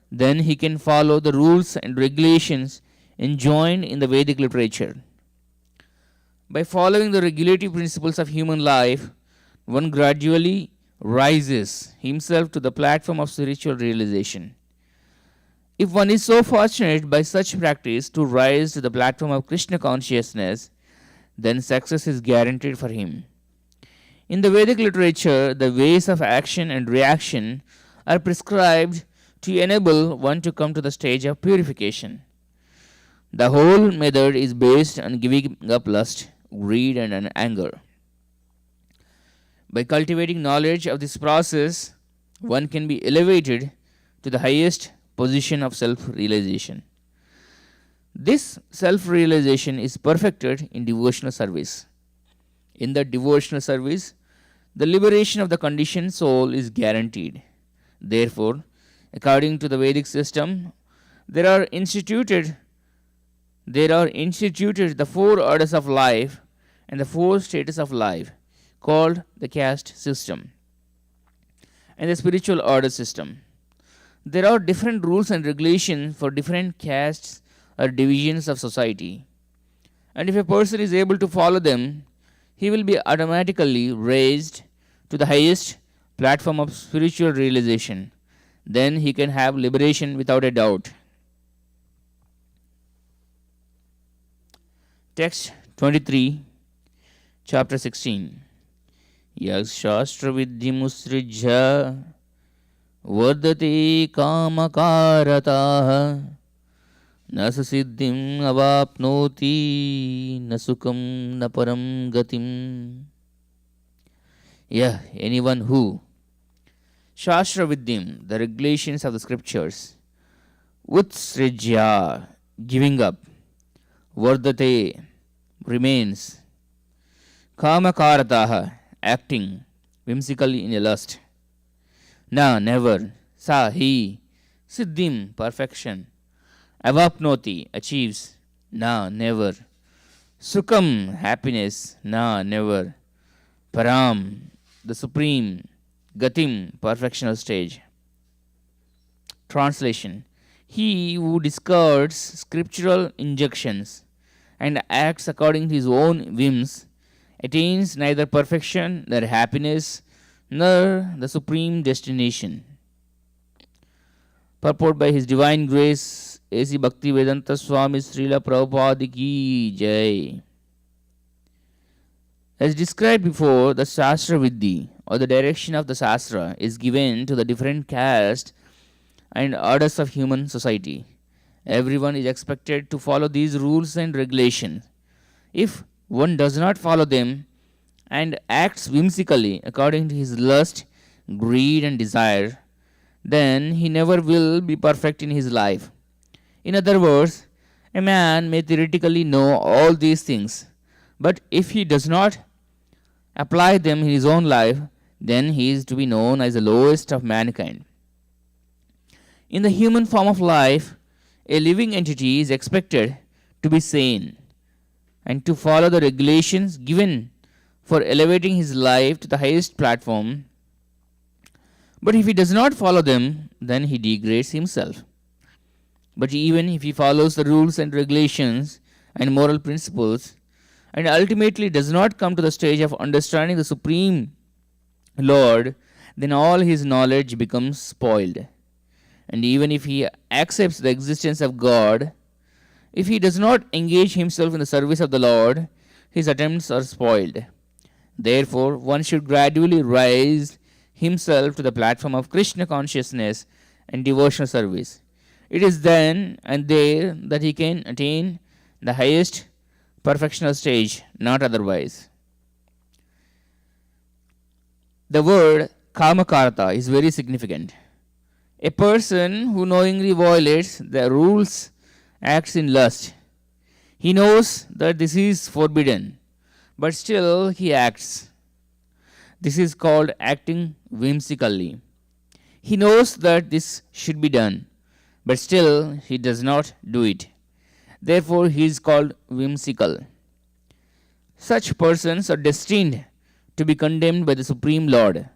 Then he can follow the rules and regulations enjoined in the Vedic literature. By following the regulative principles of human life, one gradually rises himself to the platform of spiritual realization. If one is so fortunate by such practice to rise to the platform of Krishna consciousness, then success is guaranteed for him. In the Vedic literature, the ways of action and reaction are prescribed to enable one to come to the stage of purification. The whole method is based on giving up lust, greed, and anger. By cultivating knowledge of this process, one can be elevated to the highest position of self-realization. This self-realization is perfected in devotional service. In the devotional service, the liberation of the conditioned soul is guaranteed. Therefore, according to the Vedic system, there are instituted the four orders of life and the four status of life, called the caste system and the spiritual order system. There are different rules and regulations for different castes or divisions of society, and if a person is able to follow them, he will be automatically raised to the highest platform of spiritual realization. Then he can have liberation without a doubt. Text 23, chapter 16. Yakshastra vidhimusrijya vardate kamakarataha nasa siddhim avapnoti nasukam naparam gatim. Anyone who Shastra Vidyam, the regulations of the scriptures, Utsrijya, giving up, Vardate, remains, Kamakarataha, acting whimsically in a lust, Na, never, Sa, he, Siddhim, perfection, Avapnoti, achieves, Na, never, Sukham, happiness, Na, never, Param, the supreme, Gatim, perfectional stage. Translation: he who discards scriptural injunctions and acts according to his own whims attains neither perfection nor happiness nor the supreme destination. Purport by His Divine Grace A.C. Bhaktivedanta Swami Srila Prabhupada Ki Jai. As described before, the Shastra Vidhi, or the direction of the Shastra, is given to the different castes and orders of human society. Everyone is expected to follow these rules and regulations. If one does not follow them and acts whimsically according to his lust, greed, and desire, then he never will be perfect in his life. In other words, a man may theoretically know all these things, but if he does not apply them in his own life, then he is to be known as the lowest of mankind. In the human form of life, a living entity is expected to be sane and to follow the regulations given for elevating his life to the highest platform. But if he does not follow them, then he degrades himself. But even if he follows the rules and regulations and moral principles, and ultimately does not come to the stage of understanding the Supreme Lord, then all his knowledge becomes spoiled. And even if he accepts the existence of God, if he does not engage himself in the service of the Lord, his attempts are spoiled. Therefore, one should gradually rise himself to the platform of Krishna consciousness and devotional service. It is then and there that he can attain the highest perfectional stage, not otherwise. The word kamakarta is very significant. A person who knowingly violates the rules acts in lust. He knows that this is forbidden, but still he acts. This is called acting whimsically. He knows that this should be done, but still he does not do it. Therefore, he is called whimsical. Such persons are destined to be condemned by the Supreme Lord.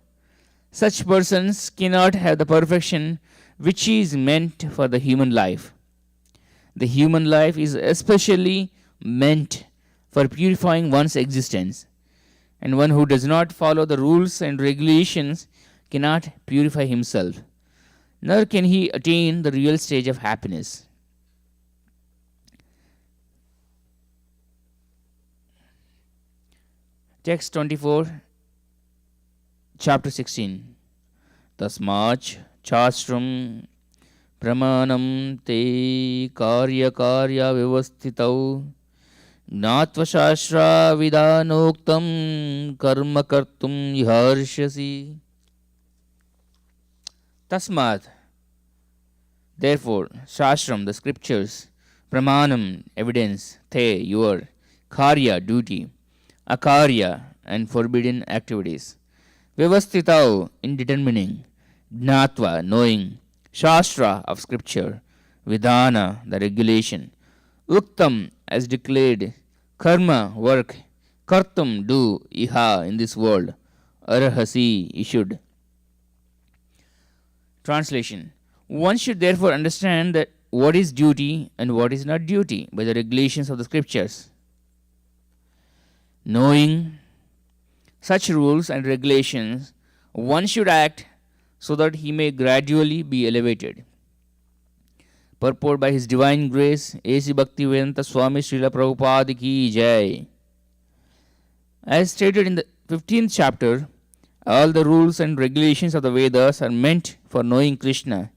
Such persons cannot have the perfection which is meant for the human life. The human life is especially meant for purifying one's existence, and one who does not follow the rules and regulations cannot purify himself, nor can he attain the real stage of happiness. Text 24, chapter 16. Tasmach chastram pramanam te karya vyavastitau gnatva shastra vidanoktam karma kartum yaharshasi. Tasmat, therefore, shastram, the scriptures, pramanam, evidence, te, your, karya, duty, akarya, and forbidden activities, vyavastitau, in determining, gnatva, knowing, shastra, of scripture, vidana, the regulation, uktam, as declared, karma, work, kartum, do, iha, in this world, arhasi, issued. Translation. One should therefore understand that what is duty and what is not duty by the regulations of the scriptures. Knowing such rules and regulations, one should act so that he may gradually be elevated. Purport by His Divine Grace, A.C. Bhaktivedanta Swami Srila Prabhupada Ki Jai. As stated in the 15th chapter, all the rules and regulations of the Vedas are meant for knowing Krishna.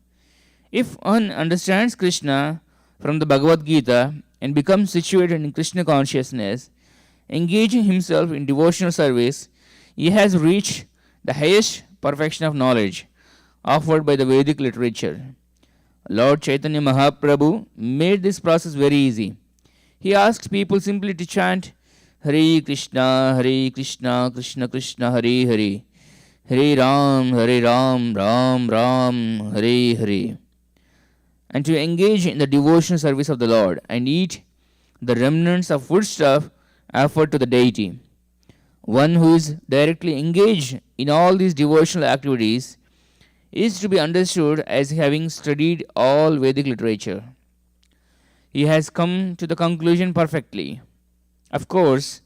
If one understands Krishna from the Bhagavad Gita and becomes situated in Krishna consciousness, engaging himself in devotional service, he has reached the highest perfection of knowledge offered by the Vedic literature. Lord Chaitanya Mahaprabhu made this process very easy. He asked people simply to chant Hare Krishna, Krishna Krishna, Hare Hare, Hare Ram, Ram Ram, Hare Hare, and to engage in the devotional service of the Lord and eat the remnants of foodstuff offered to the deity. One who is directly engaged in all these devotional activities is to be understood as having studied all Vedic literature. He has come to the conclusion perfectly. Of course,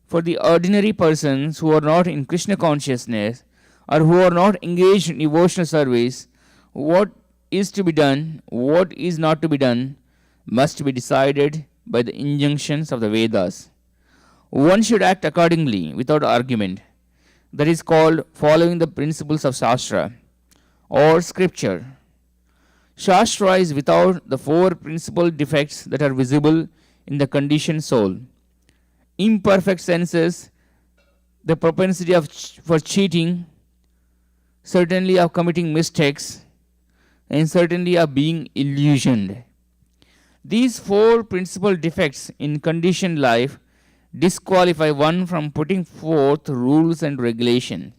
for the ordinary persons who are not in Krishna consciousness or who are not engaged in devotional service, what is to be done, what is not to be done, must be decided by the injunctions of the Vedas. One should act accordingly without argument. That is called following the principles of Shastra or scripture. Shastra is without the four principal defects that are visible in the conditioned soul: imperfect senses, the propensity for cheating, certainly of committing mistakes, and certainly of being illusioned. These four principal defects in conditioned life disqualify one from putting forth rules and regulations.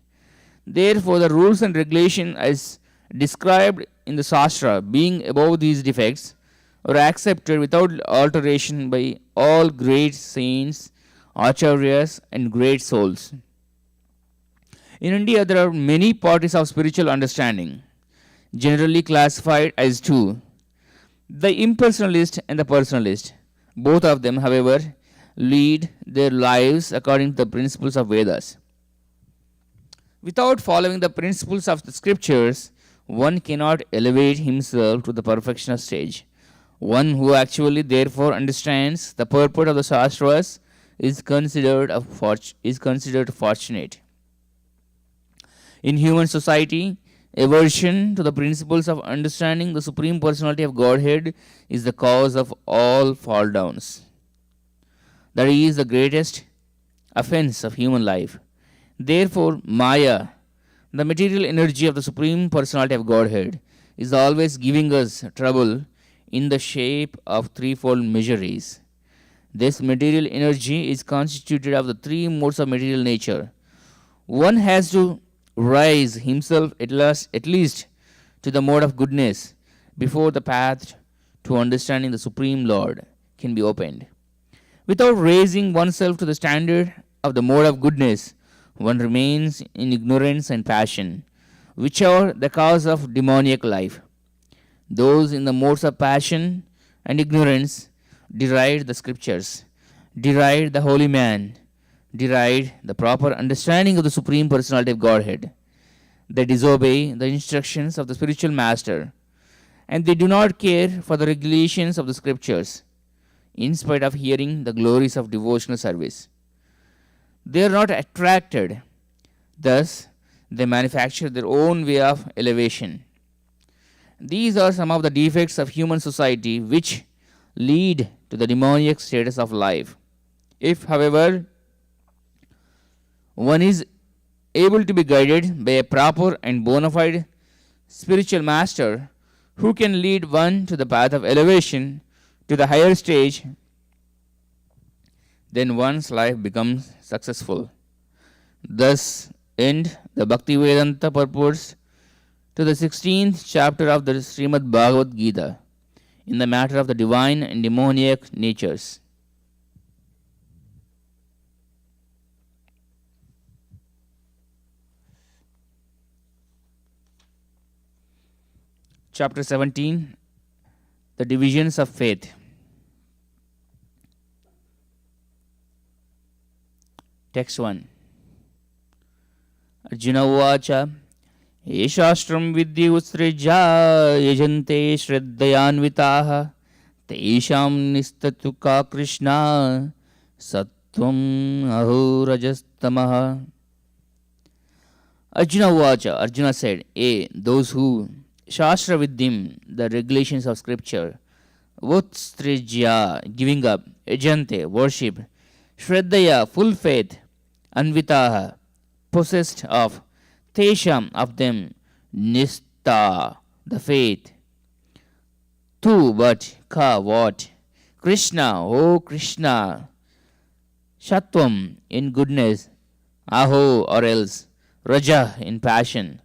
Therefore, the rules and regulations as described in the Shastra, being above these defects, are accepted without alteration by all great saints, acharyas, and great souls. In India, there are many parties of spiritual understanding, generally classified as two: the impersonalist and the personalist. Both of them, however, lead their lives according to the principles of Vedas. Without following the principles of the scriptures, one cannot elevate himself to the perfectional stage. One who actually therefore understands the purport of the Shastras is considered fortunate. In human society, aversion to the principles of understanding the Supreme Personality of Godhead is the cause of all fall downs. That is the greatest offense of human life. Therefore, Maya, the material energy of the Supreme Personality of Godhead, is always giving us trouble in the shape of threefold miseries. This material energy is constituted of the three modes of material nature. One has to rise himself at least to the mode of goodness before the path to understanding the Supreme Lord can be opened. Without raising oneself to the standard of the mode of goodness, one remains in ignorance and passion, which are the cause of demoniac life. Those in the modes of passion and ignorance deride the scriptures, deride the holy man, deride the proper understanding of the Supreme Personality of Godhead. They disobey the instructions of the spiritual master, and they do not care for the regulations of the scriptures, in spite of hearing the glories of devotional service. They are not attracted. Thus, they manufacture their own way of elevation. These are some of the defects of human society which lead to the demoniac status of life. If, however, one is able to be guided by a proper and bona fide spiritual master who can lead one to the path of elevation to the higher stage, then one's life becomes successful. Thus end the Bhakti Vedanta purports to the 16th chapter of the Srimad Bhagavad Gita in the matter of the divine and demoniac natures. Chapter 17, the divisions of faith. Text 1. Arjuna Uvacha Ye Shastram Vidya Utsrija Yajante Shraddhayanvitaha Tesham Nistatuka Krishna Sattvam Aho Rajastamaha. Arjuna Uvacha, Arjuna said, those who Shastra Vidyam, the regulations of scripture, Utstrija, giving up, Ejante, worship, Shraddhaya, full faith, Anvitaha, possessed of, Tesham, of them, Nista, the faith, Tu, but, Ka, what, Krishna, O Krishna, Shatvam, in goodness, Aho, or else, Raja, in passion,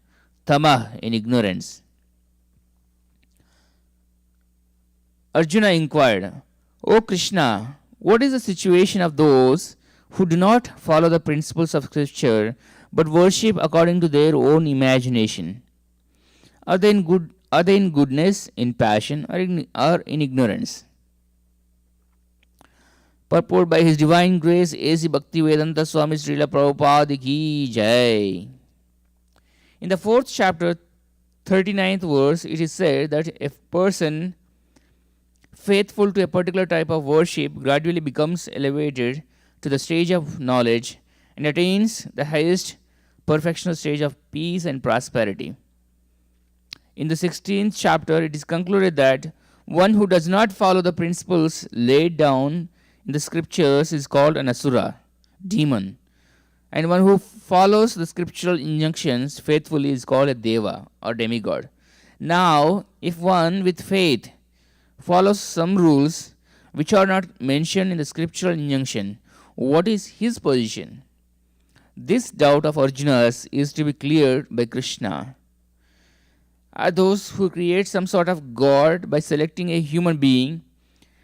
Tama, in ignorance. Arjuna inquired, O Krishna, what is the situation of those who do not follow the principles of scripture but worship according to their own imagination? Are they in goodness, in passion, or in ignorance? Purport by His Divine Grace A.C. Bhaktivedanta Swami Srila Prabhupada Ki Jai. In the 4th chapter, 39th verse, it is said that a person faithful to a particular type of worship gradually becomes elevated to the stage of knowledge and attains the highest perfectional stage of peace and prosperity. In the 16th chapter, it is concluded that one who does not follow the principles laid down in the scriptures is called an asura, demon, and one who follows the scriptural injunctions faithfully is called a deva or demigod. Now, if one with faith follows some rules which are not mentioned in the scriptural injunction, what is his position? This doubt of Arjuna's is to be cleared by Krishna. Are those who create some sort of god by selecting a human being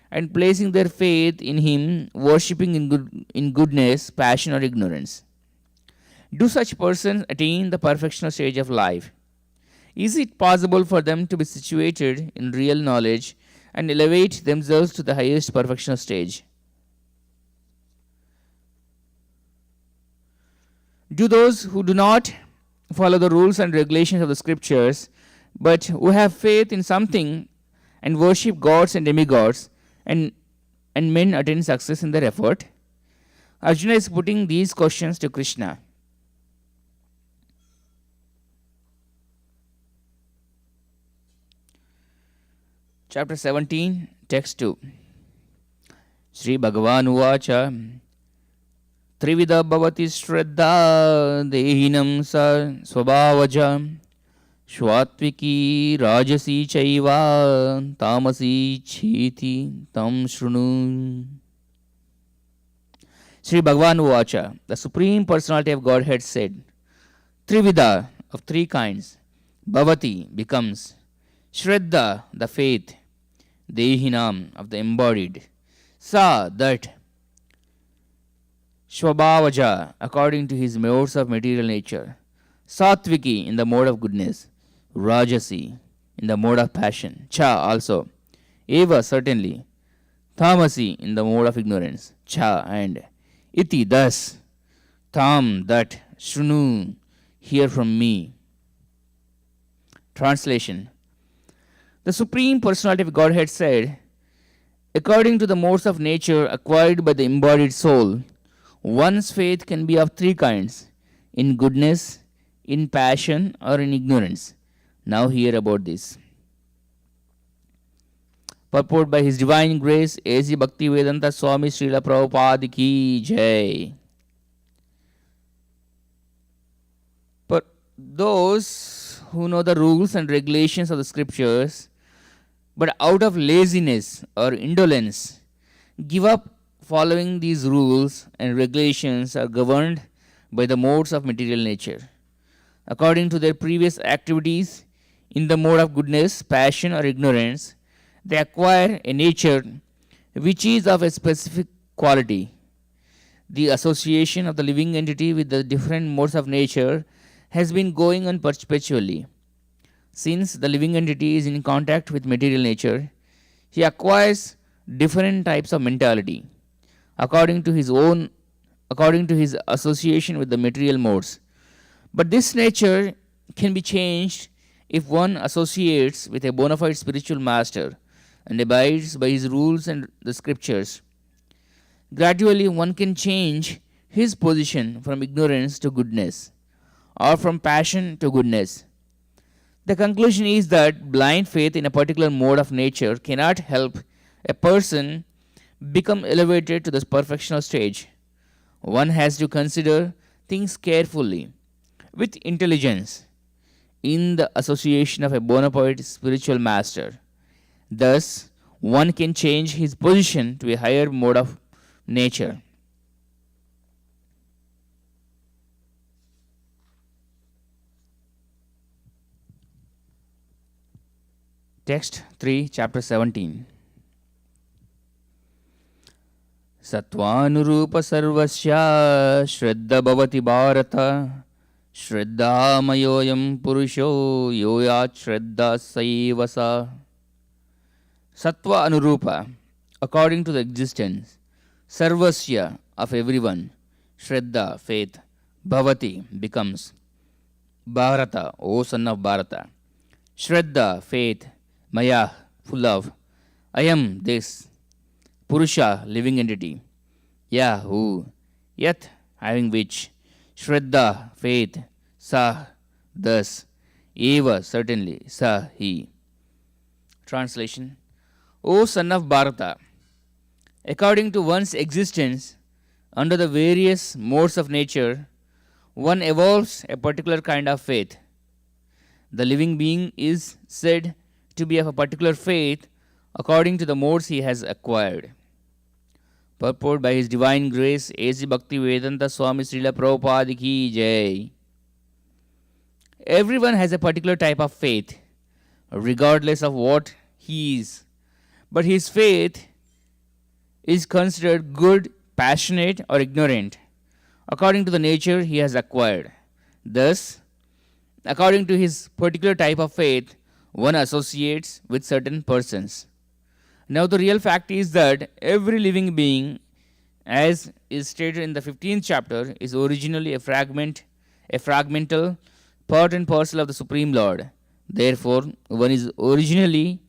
and placing their faith in him, worshipping in goodness, passion, or ignorance? Do such persons attain the perfectional stage of life? Is it possible for them to be situated in real knowledge and elevate themselves to the highest perfectional stage? Do those who do not follow the rules and regulations of the scriptures, but who have faith in something and worship gods and demigods, and men attain success in their effort? Arjuna is putting these questions to Krishna. Chapter 17, text 2. Sri Bhagavan Uvacha Trivida Bhavati Shraddha Dehinam Sa Swabhavaja Shvatviki Rajasi Chaiva Tamasi Chiti Tam Shrunu. Sri Bhagavan Uvacha, the Supreme Personality of Godhead said, Trivida, of three kinds, Bhavati, becomes, Shraddha, the faith, Dehinam, of the embodied, Sa, that, Shvabhavaja, according to his modes of material nature, Satviki, in the mode of goodness, Rajasi, in the mode of passion, Cha, also, Eva, certainly, Tamasi, in the mode of ignorance, Cha, and Iti, thus, Tam, that, Shrunu, hear from me. Translation. The Supreme Personality of Godhead said, according to the modes of nature acquired by the embodied soul, One's faith can be of three kinds: in goodness, in passion, or in ignorance. Now hear about this. Purport by His Divine Grace, A.C. Bhaktivedanta Swami Srila Prabhupada Ki Jai. But those who know the rules and regulations of the scriptures, but out of laziness or indolence, give up following these rules and regulations, are governed by the modes of material nature. According to their previous activities in the mode of goodness, passion, or ignorance, they acquire a nature which is of a specific quality. The association of the living entity with the different modes of nature has been going on perpetually. Since the living entity is in contact with material nature, he acquires different types of mentality according to his association with the material modes. But this nature can be changed if one associates with a bona fide spiritual master and abides by his rules and the scriptures. Gradually, one can change his position from ignorance to goodness, or from passion to goodness. The conclusion is that blind faith in a particular mode of nature cannot help a person become elevated to the perfectional stage. One has to consider things carefully, with intelligence, in the association of a bona fide spiritual master. Thus, one can change his position to a higher mode of nature. Text 3, chapter 17. Sattvanurupa sarvasya shraddha bhavati bharata shraddhamayoyam purusho yoyat shraddha saivasa. Sattva anurupa, according to the existence, sarvasya, of everyone, shraddha, faith, bhavati, becomes, bharata, O son of Bharata, shraddha, faith, maya, full of, ayam, this, purusha, living entity, ya, who, yat, having which, shraddha, faith, sa, thus, eva, certainly, sa, he. Translation: O son of Bharata, according to one's existence under the various modes of nature, one evolves a particular kind of faith. The living being is said to be of a particular faith according to the modes he has acquired. Purport by His Divine Grace, A.C. Bhaktivedanta Swami Srila Prabhupada Ki Jai. Everyone has a particular type of faith, regardless of what he is. But his faith is considered good, passionate, or ignorant, according to the nature he has acquired. Thus, according to his particular type of faith, one associates with certain persons. Now, the real fact is that every living being, as is stated in the 15th chapter, is originally a fragmental part and parcel of the Supreme Lord. Therefore, one is originally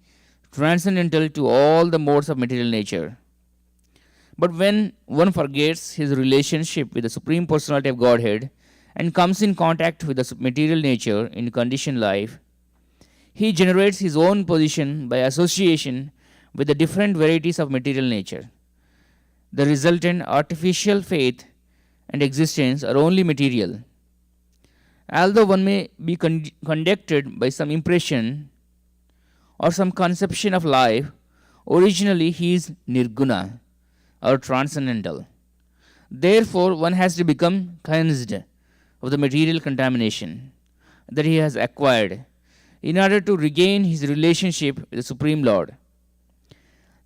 transcendental to all the modes of material nature. But when one forgets his relationship with the Supreme Personality of Godhead and comes in contact with the material nature in conditioned life, he generates his own position by association with the different varieties of material nature. The resultant artificial faith and existence are only material. Although one may be conducted by some impression or some conception of life, originally he is nirguna or transcendental. Therefore, one has to become cleansed of the material contamination that he has acquired in order to regain his relationship with the Supreme Lord.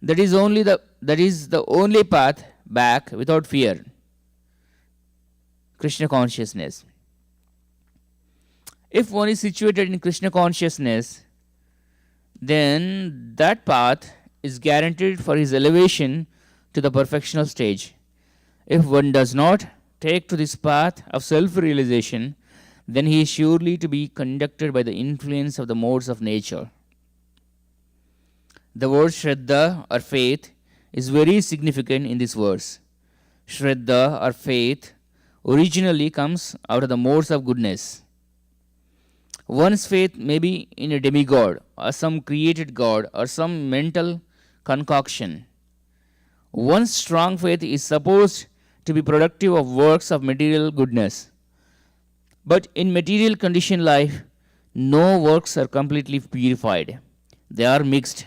That is the only path back without fear. Krishna consciousness. If one is situated in Krishna consciousness, then that path is guaranteed for his elevation to the perfectional stage. If one does not take to this path of self-realization, then he is surely to be conducted by the influence of the modes of nature. The word Shraddha or faith is very significant in this verse. Shraddha or faith originally comes out of the modes of goodness. One's faith may be in a demigod or some created god or some mental concoction. One's strong faith is supposed to be productive of works of material goodness. But in material conditioned life, no works are completely purified. They are mixed.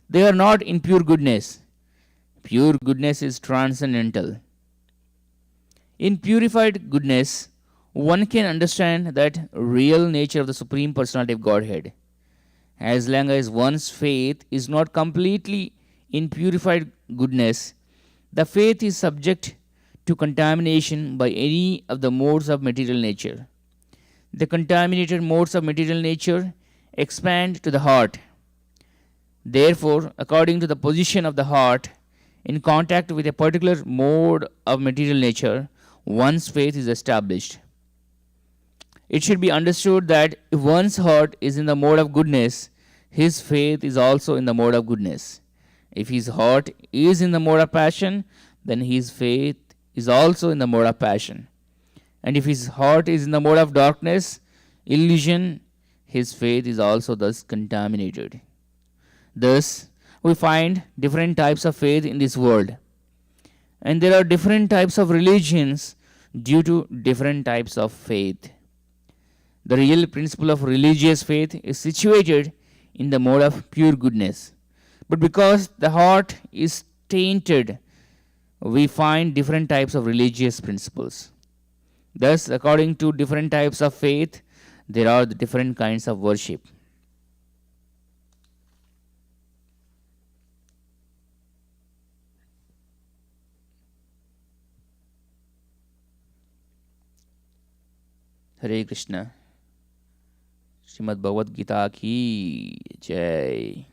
They are not in pure goodness. Pure goodness is transcendental. In purified goodness, one can understand that real nature of the Supreme Personality of Godhead. As long as one's faith is not completely in purified goodness, the faith is subject to contamination by any of the modes of material nature. The contaminated modes of material nature expand to the heart. Therefore, according to the position of the heart in contact with a particular mode of material nature, one's faith is established. It should be understood that if one's heart is in the mode of goodness, his faith is also in the mode of goodness. If his heart is in the mode of passion, then his faith is also in the mode of passion. And if his heart is in the mode of darkness, illusion, his faith is also thus contaminated. Thus, we find different types of faith in this world. And there are different types of religions due to different types of faith. The real principle of religious faith is situated in the mode of pure goodness. But because the heart is tainted, we find different types of religious principles. Thus, according to different types of faith, there are the different kinds of worship. Hare Krishna. Srimad Bhagavad Gita ki jai.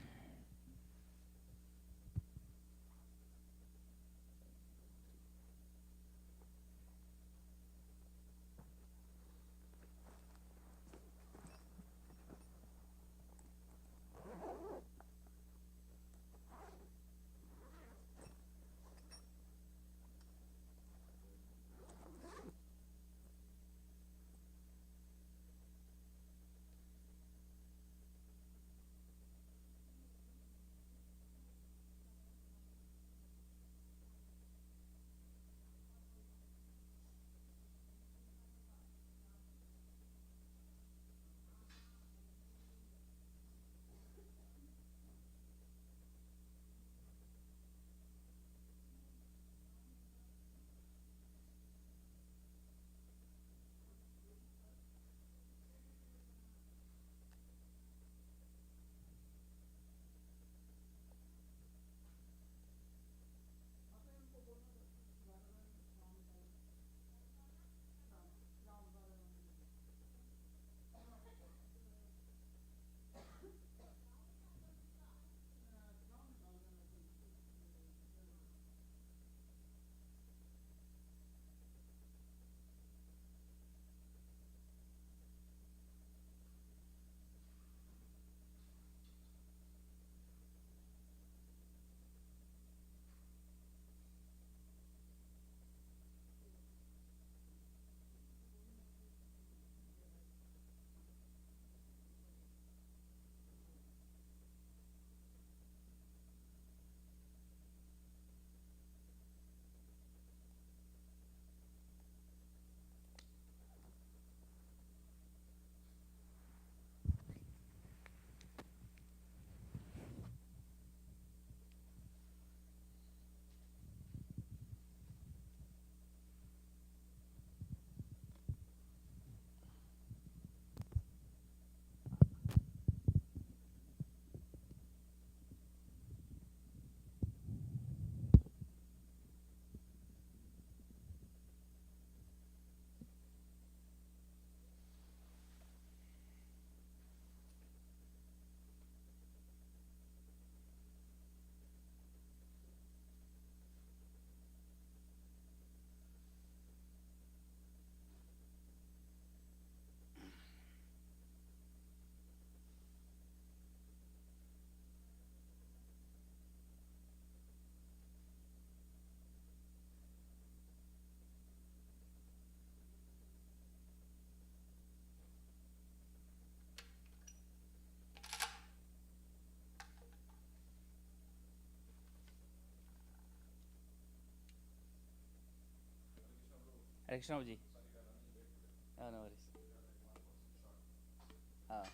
Hare Krishna ji. No worries. No worries.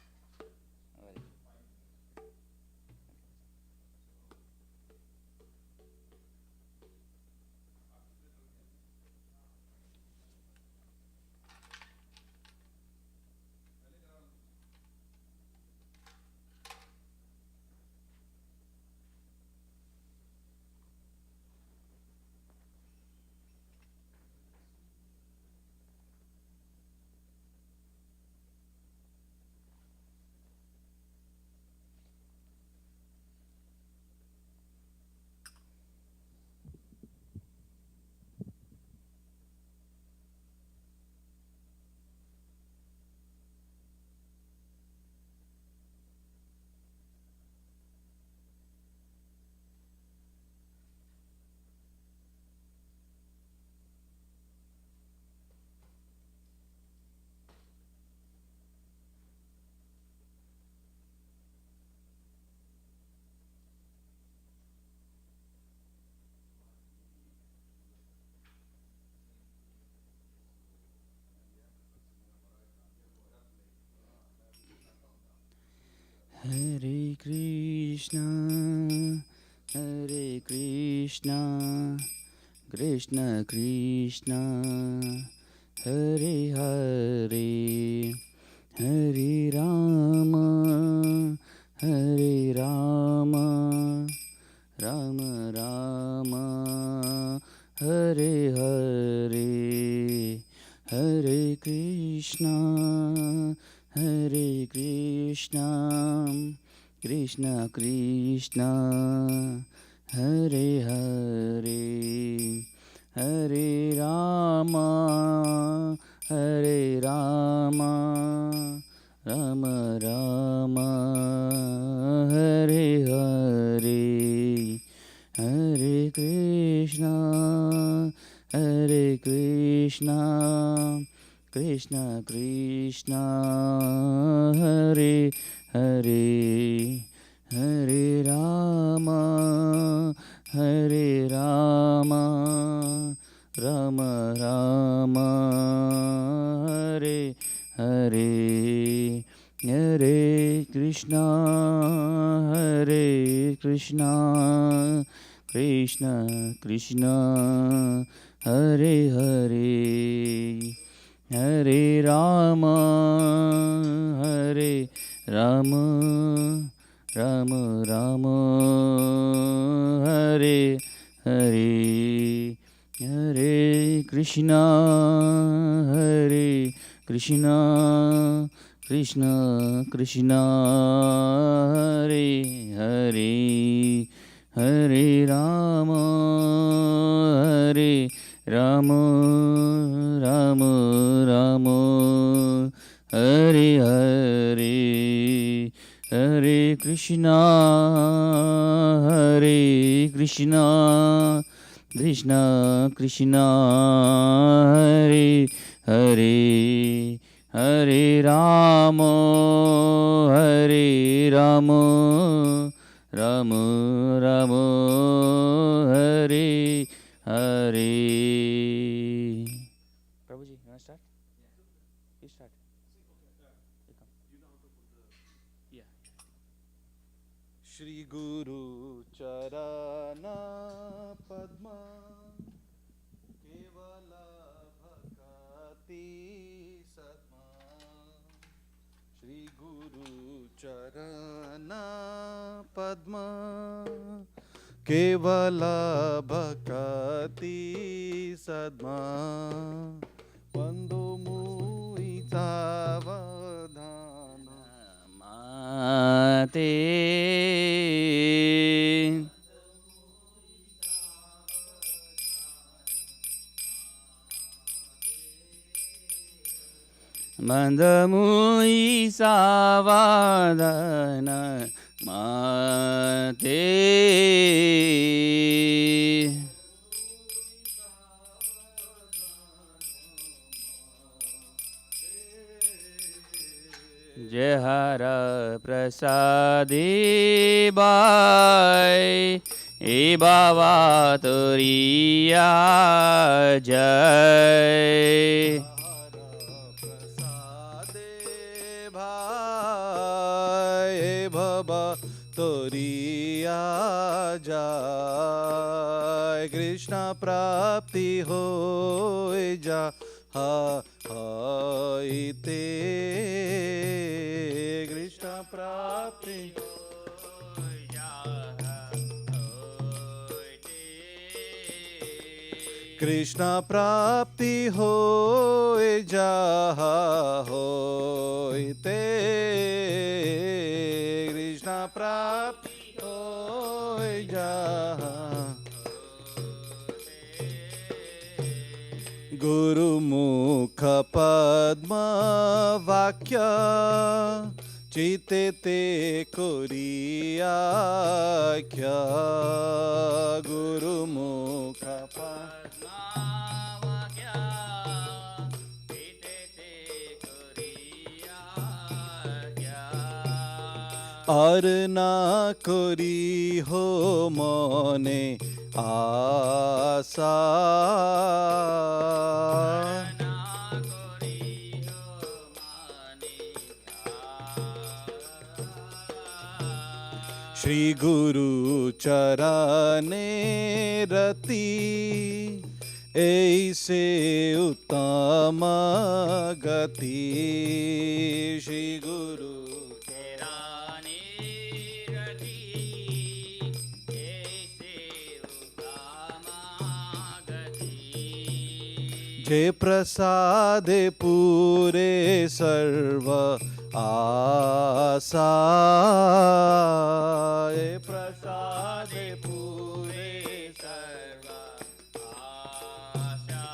Hare Krishna, Hare Krishna, Krishna Krishna, Hare Hare, Hare Rama, Hare Rama, Rama Rama, Hare Hare, Hare Krishna, Hare Krishna, Krishna Krishna, Hare Hare, Hare Rama, Hare Rama, Rama Rama, Hare Hare, Hare Krishna, Hare Krishna, Krishna Krishna, Hare Hare, Hare Rama, Hare Rama, Rama Rama, Hare Hare, Hare Krishna, Hare Krishna, Krishna Krishna, Hare Hare, Hare Rama, Hare Rama, Rama Rama, Hare Hare, Hare Krishna, Hare Krishna, Krishna Krishna, Hare Hare, Hare Rama, Hare Rama, Rama Rama, Hare Hare, Hare Krishna, Hare Krishna, Krishna Krishna, Hare Hare, Hare Rama, Hare Rama, Rama Rama, Hare Hare. Prabhuji, you want to start? You start. You come. Yeah. Shri Guru Charana Padma Kevala Bhakati Satma Shri Guru Charana Padma Kevala Bhakati Sadma Pando Muita Vadhana Mate Mandamui Savadana Mate Jehara Prasadi Bai हे बाबा तोरिया जय। प्रसादे भाई बाबा तोरिया जाय। कृष्ण प्राप्ति हो जा ते कृष्ण प्राप्ति कृष्ण प्राप्ति हो जा ते कृष्ण प्राप्ति हो जा। गुरुमुख पद्म वाक्य चिते ते कोरियाख्या। गुरुमुख पद्म वाक्य चिते ते कोरियाख्या। और ना कोरी हो मने आशा। श्री गुरु चरणे रति ऐसे उत्तम गति। श्री गुरु जे प्रसादे पूरे सर्व आशा। जे प्रसादे पूरे सर्व आशा।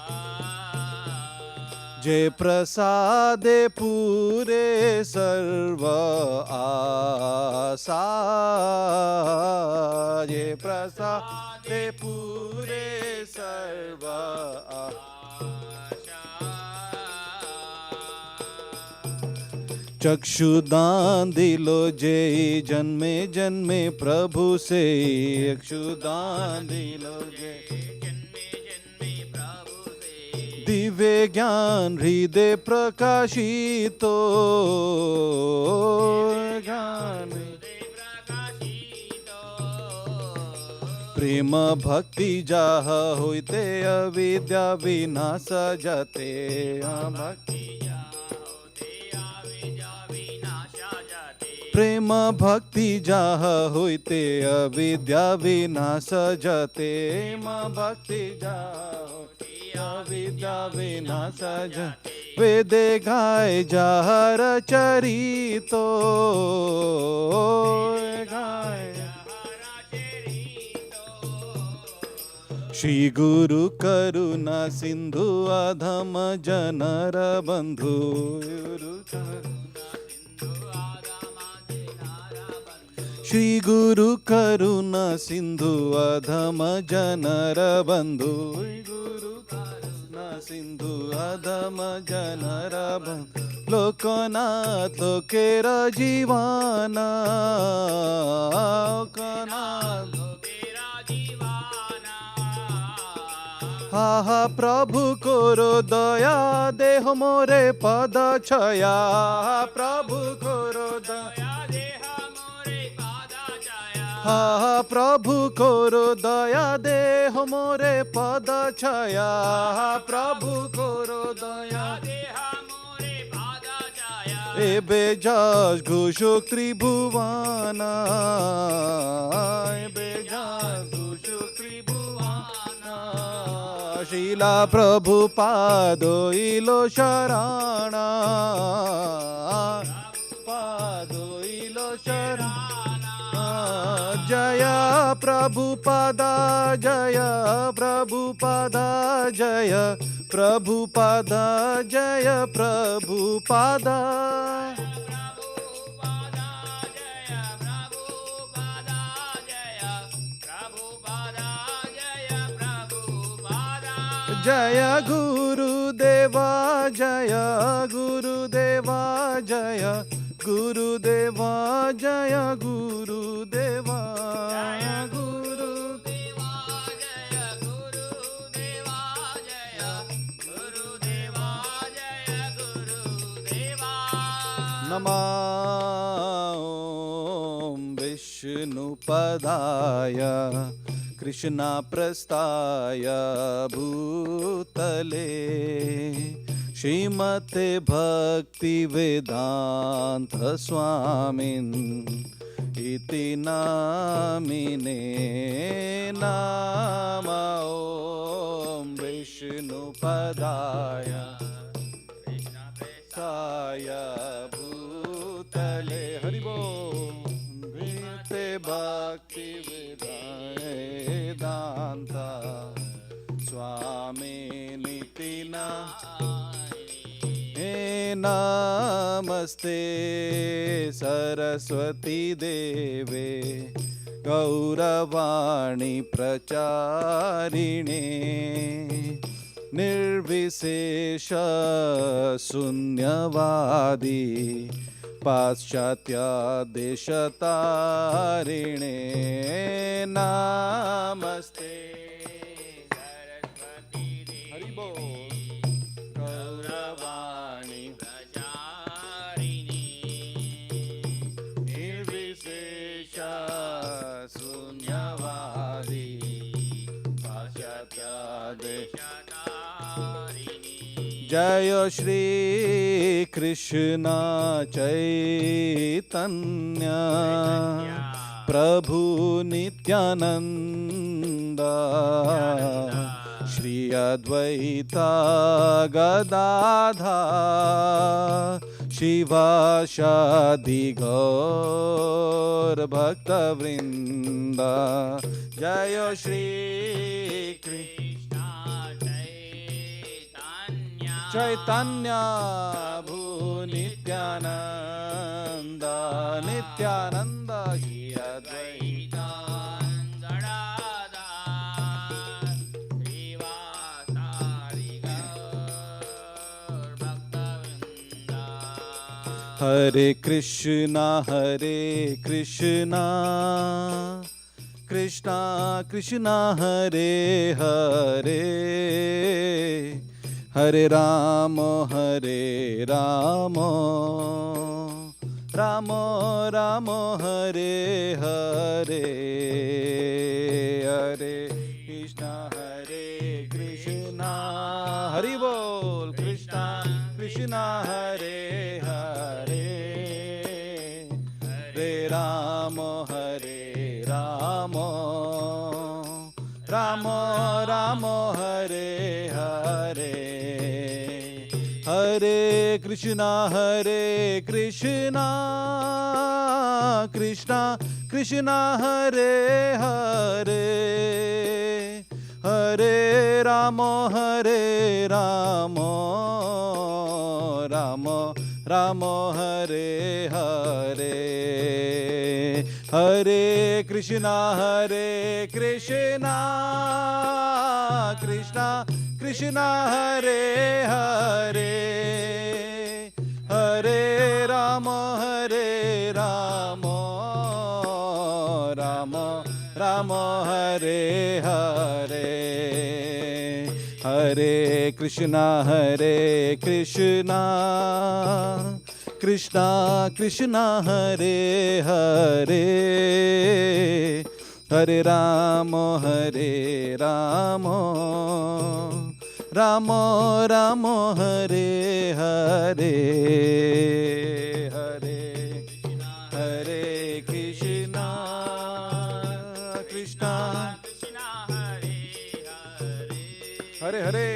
जे प्रसादे पूरे सर्व आशा। जे प्रसादे पूरे सर्व आशा। चक्षुदान दिलो जय जन्मे जन्मे प्रभु से। चक्षुदान दिलो जय जन्मे जन्मे प्रभु से। दिव्य ज्ञान हृदय प्रकाशितो ज्ञान प्रेम भक्ति जाह होते अविद्या विनाश जाते। भक्ति प्रेम भक्ति जाह होते अविद्या विनाश जाते। माँ भक्ति जाह अविद्या विनाश जाते। वेदे गाय जाहर चरितो गाय। श्री गुरु करुणा सिंधु अधम जनर बंधु। श्री गुरु करुणा सिंधु अधम जनर बंधु। गुरु करुणा सिंधु अधम जनर बंधु। लोकनाथ लोकेर जीवाना। लोकनाथ हा हा प्रभु कोरो दया देह मोरे पद छया। प्रभु कोरो दया हा प्रभु कोरो दया देह मोरे पद छया। प्रभु कोरो दया एबे जस घोषक त्रिभुवाना। एबे जस घोषक त्रिभुवाना। शीला प्रभुपादो इलो शरणा। पादो इलो शरणा। जय प्रभुपादा जय प्रभुपादा जय प्रभुपादा जय प्रभुपादा। जय गुरुदेवा जय गुरुदेवा जय गुरुदेवा जय गुरुदेवा। गुरु नमो विष्णुपदाय कृष्णप्रस्थाय भूतले श्रीमते भक्तिवेदान्त स्वामिन् इति नामिने नमो विष्णुपदाय कृष्णप्रस्थाय भूतले हरि बोल भीते भक्ति वेदांत स्वामी नितिना हे नमस्ते सरस्वती देवे गौरवाणी प्रचारिणे निर्विशेष शून्यवादी पाश्चात्य देशतारिणे नमस्ते सरस्वती हरि बोल गौरवाणी प्रचारिणे निर्विशेष शून्यवादी पाश्चात्य देशतारिणे जय श्री कृष्ण चैतन्य प्रभु नित्यानंद श्री अद्वैता गदाधर शिवासादि गौर भक्तवृंद जय श्री कृष्ण चैतन्य भू नित्यानंद नित्यानंद श्री अद्वैता गदाधर श्रीवासादि गौर भक्तवृंद हरे कृष्णा कृष्णा कृष्णा हरे हरे हरे राम राम राम हरे हरे हरे कृष्णा हरि बोल Krishna Krishna Hare Hare Hare Ram Ram Ram Hare Hare Hare Krishna Krishna Krishna Hare Hare Hare Ram Ram Ram Hare Hare Hare Krishna Krishna Krishna Hare Hare Hare Ram Ram Ram Hare Hare Hare Krishna Krishna Krishna Hare Hare Hare Ram Ram Ram Hare Hare Hare Hare Krishna Krishna Hare Hare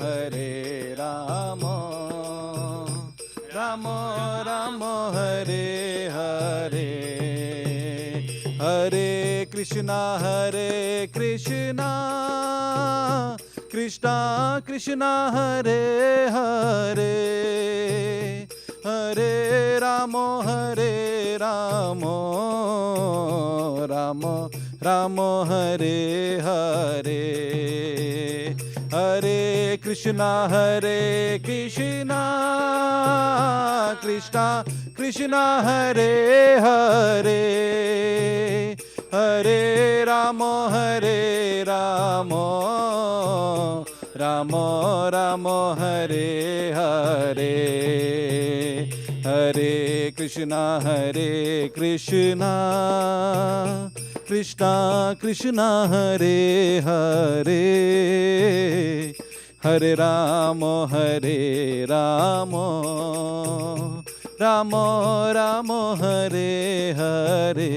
Hare Ram Ram Ram Hare Hare Hare Krishna Krishna Krishna Hare Hare Hare Ram Ram Hare Hare Hare Krishna Krishna Krishna Hare Hare Hare Ram Ramo Ramo Hare Hare Hare Krishna Krishna Krishna Hare Hare Hare Ramo Ramo Ramo Hare Hare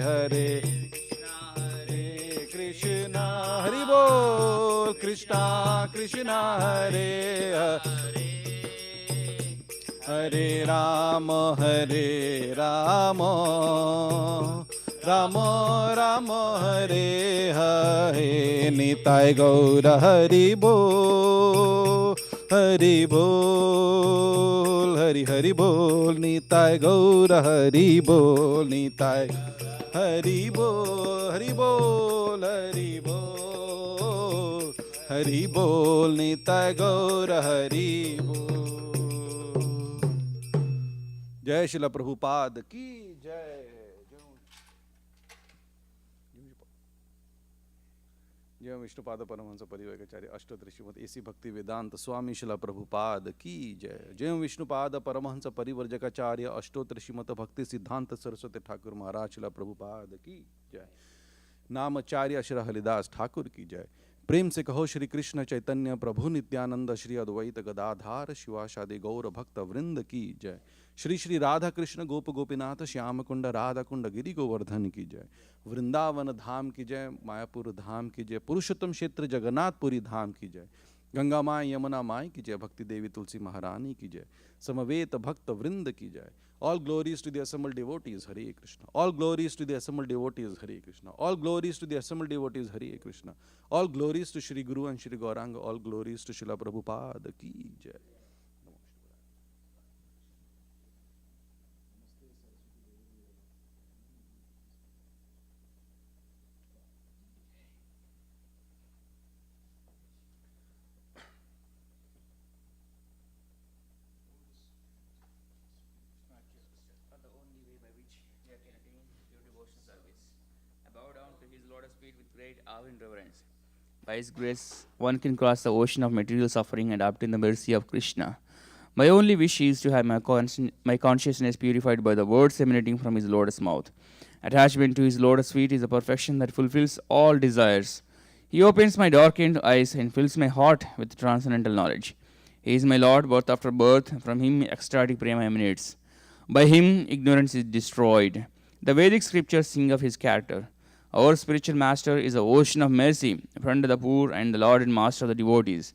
Hare Krishna Hari Bol Krishna Krishna Hare Hare Hare Ramo Ramo Ramo Hare Hare Nitai Gaura Hari Bol Hari Bol Hari Hari Bol Nitai Gaura Hari Bol Nitai Hari Bol Hari Bol Hari Bol Hari Bol Nitai Gaura Hari Bol जय शिला प्रभुपाद की जय जय Vishnupad Paramhans परिवैराचार्य अष्टोत्तर Shrimad AC भक्ति वेदांत स्वामी शिला प्रभुपाद की जय जय विष्णुपाद परमहंस परिवर्जकाचार्य अष्टोत्तर श्रीमद भक्ति सिद्धांत सरस्वती ठाकुर महाराज शिला प्रभुपाद की जय नामचार्य श्री हरिदास ठाकुर की जय प्रेम से कहो श्री कृष्ण चैतन्य प्रभु नित्यानंद श्री अद्वैत गदाधार शिवाशादि गौर भक्त वृंद की जय श्री श्री राधा कृष्ण गोप गोपीनाथ श्याम कुंड राधा कुंड गिरि गोवर्धन की जय वृंदावन धाम की जय मायापुर धाम की जय पुरुषोत्तम क्षेत्र जगन्नाथपुरी धाम की जय गंगा माई यमुना माई की जय भक्ति देवी तुलसी महारानी की जय समवेत भक्त वृंद की जय All glories to the assembled devotees, Hare Krishna. All glories to the assembled devotees, Hare Krishna. All glories to the assembled devotees, Hare Krishna. All glories to Shri Guru and Shri Gauranga. All glories to Srila Prabhupada ki jai. And reverence. By His grace, one can cross the ocean of material suffering and obtain the mercy of Krishna. My only wish is to have my consciousness purified by the words emanating from His lotus mouth. Attachment to His lotus feet is a perfection that fulfills all desires. He opens my darkened eyes and fills my heart with transcendental knowledge. He is my Lord, birth after birth. From Him, ecstatic prema emanates. By Him, ignorance is destroyed. The Vedic scriptures sing of His character. Our spiritual master is a ocean of mercy, friend of the poor and the Lord and master of the devotees.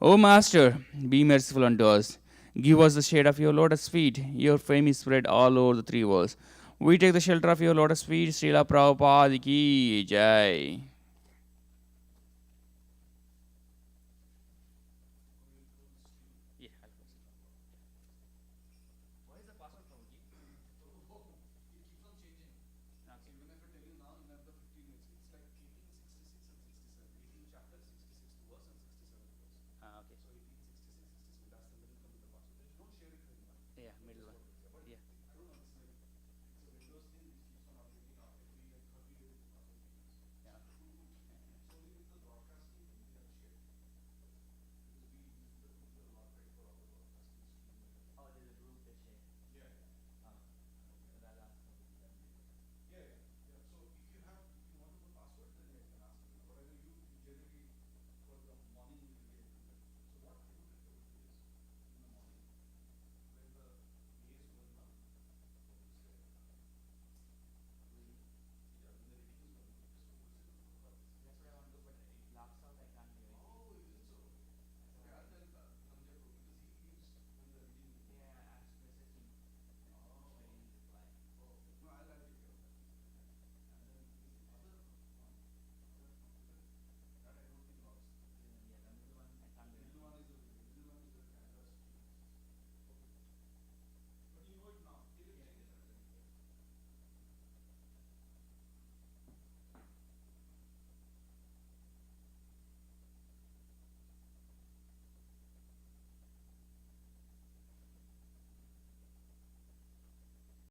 O Master, be merciful unto us. Give us the shade of your lotus feet. Your fame is spread all over the three worlds. We take the shelter of your lotus feet. Srila Prabhupada ki jai.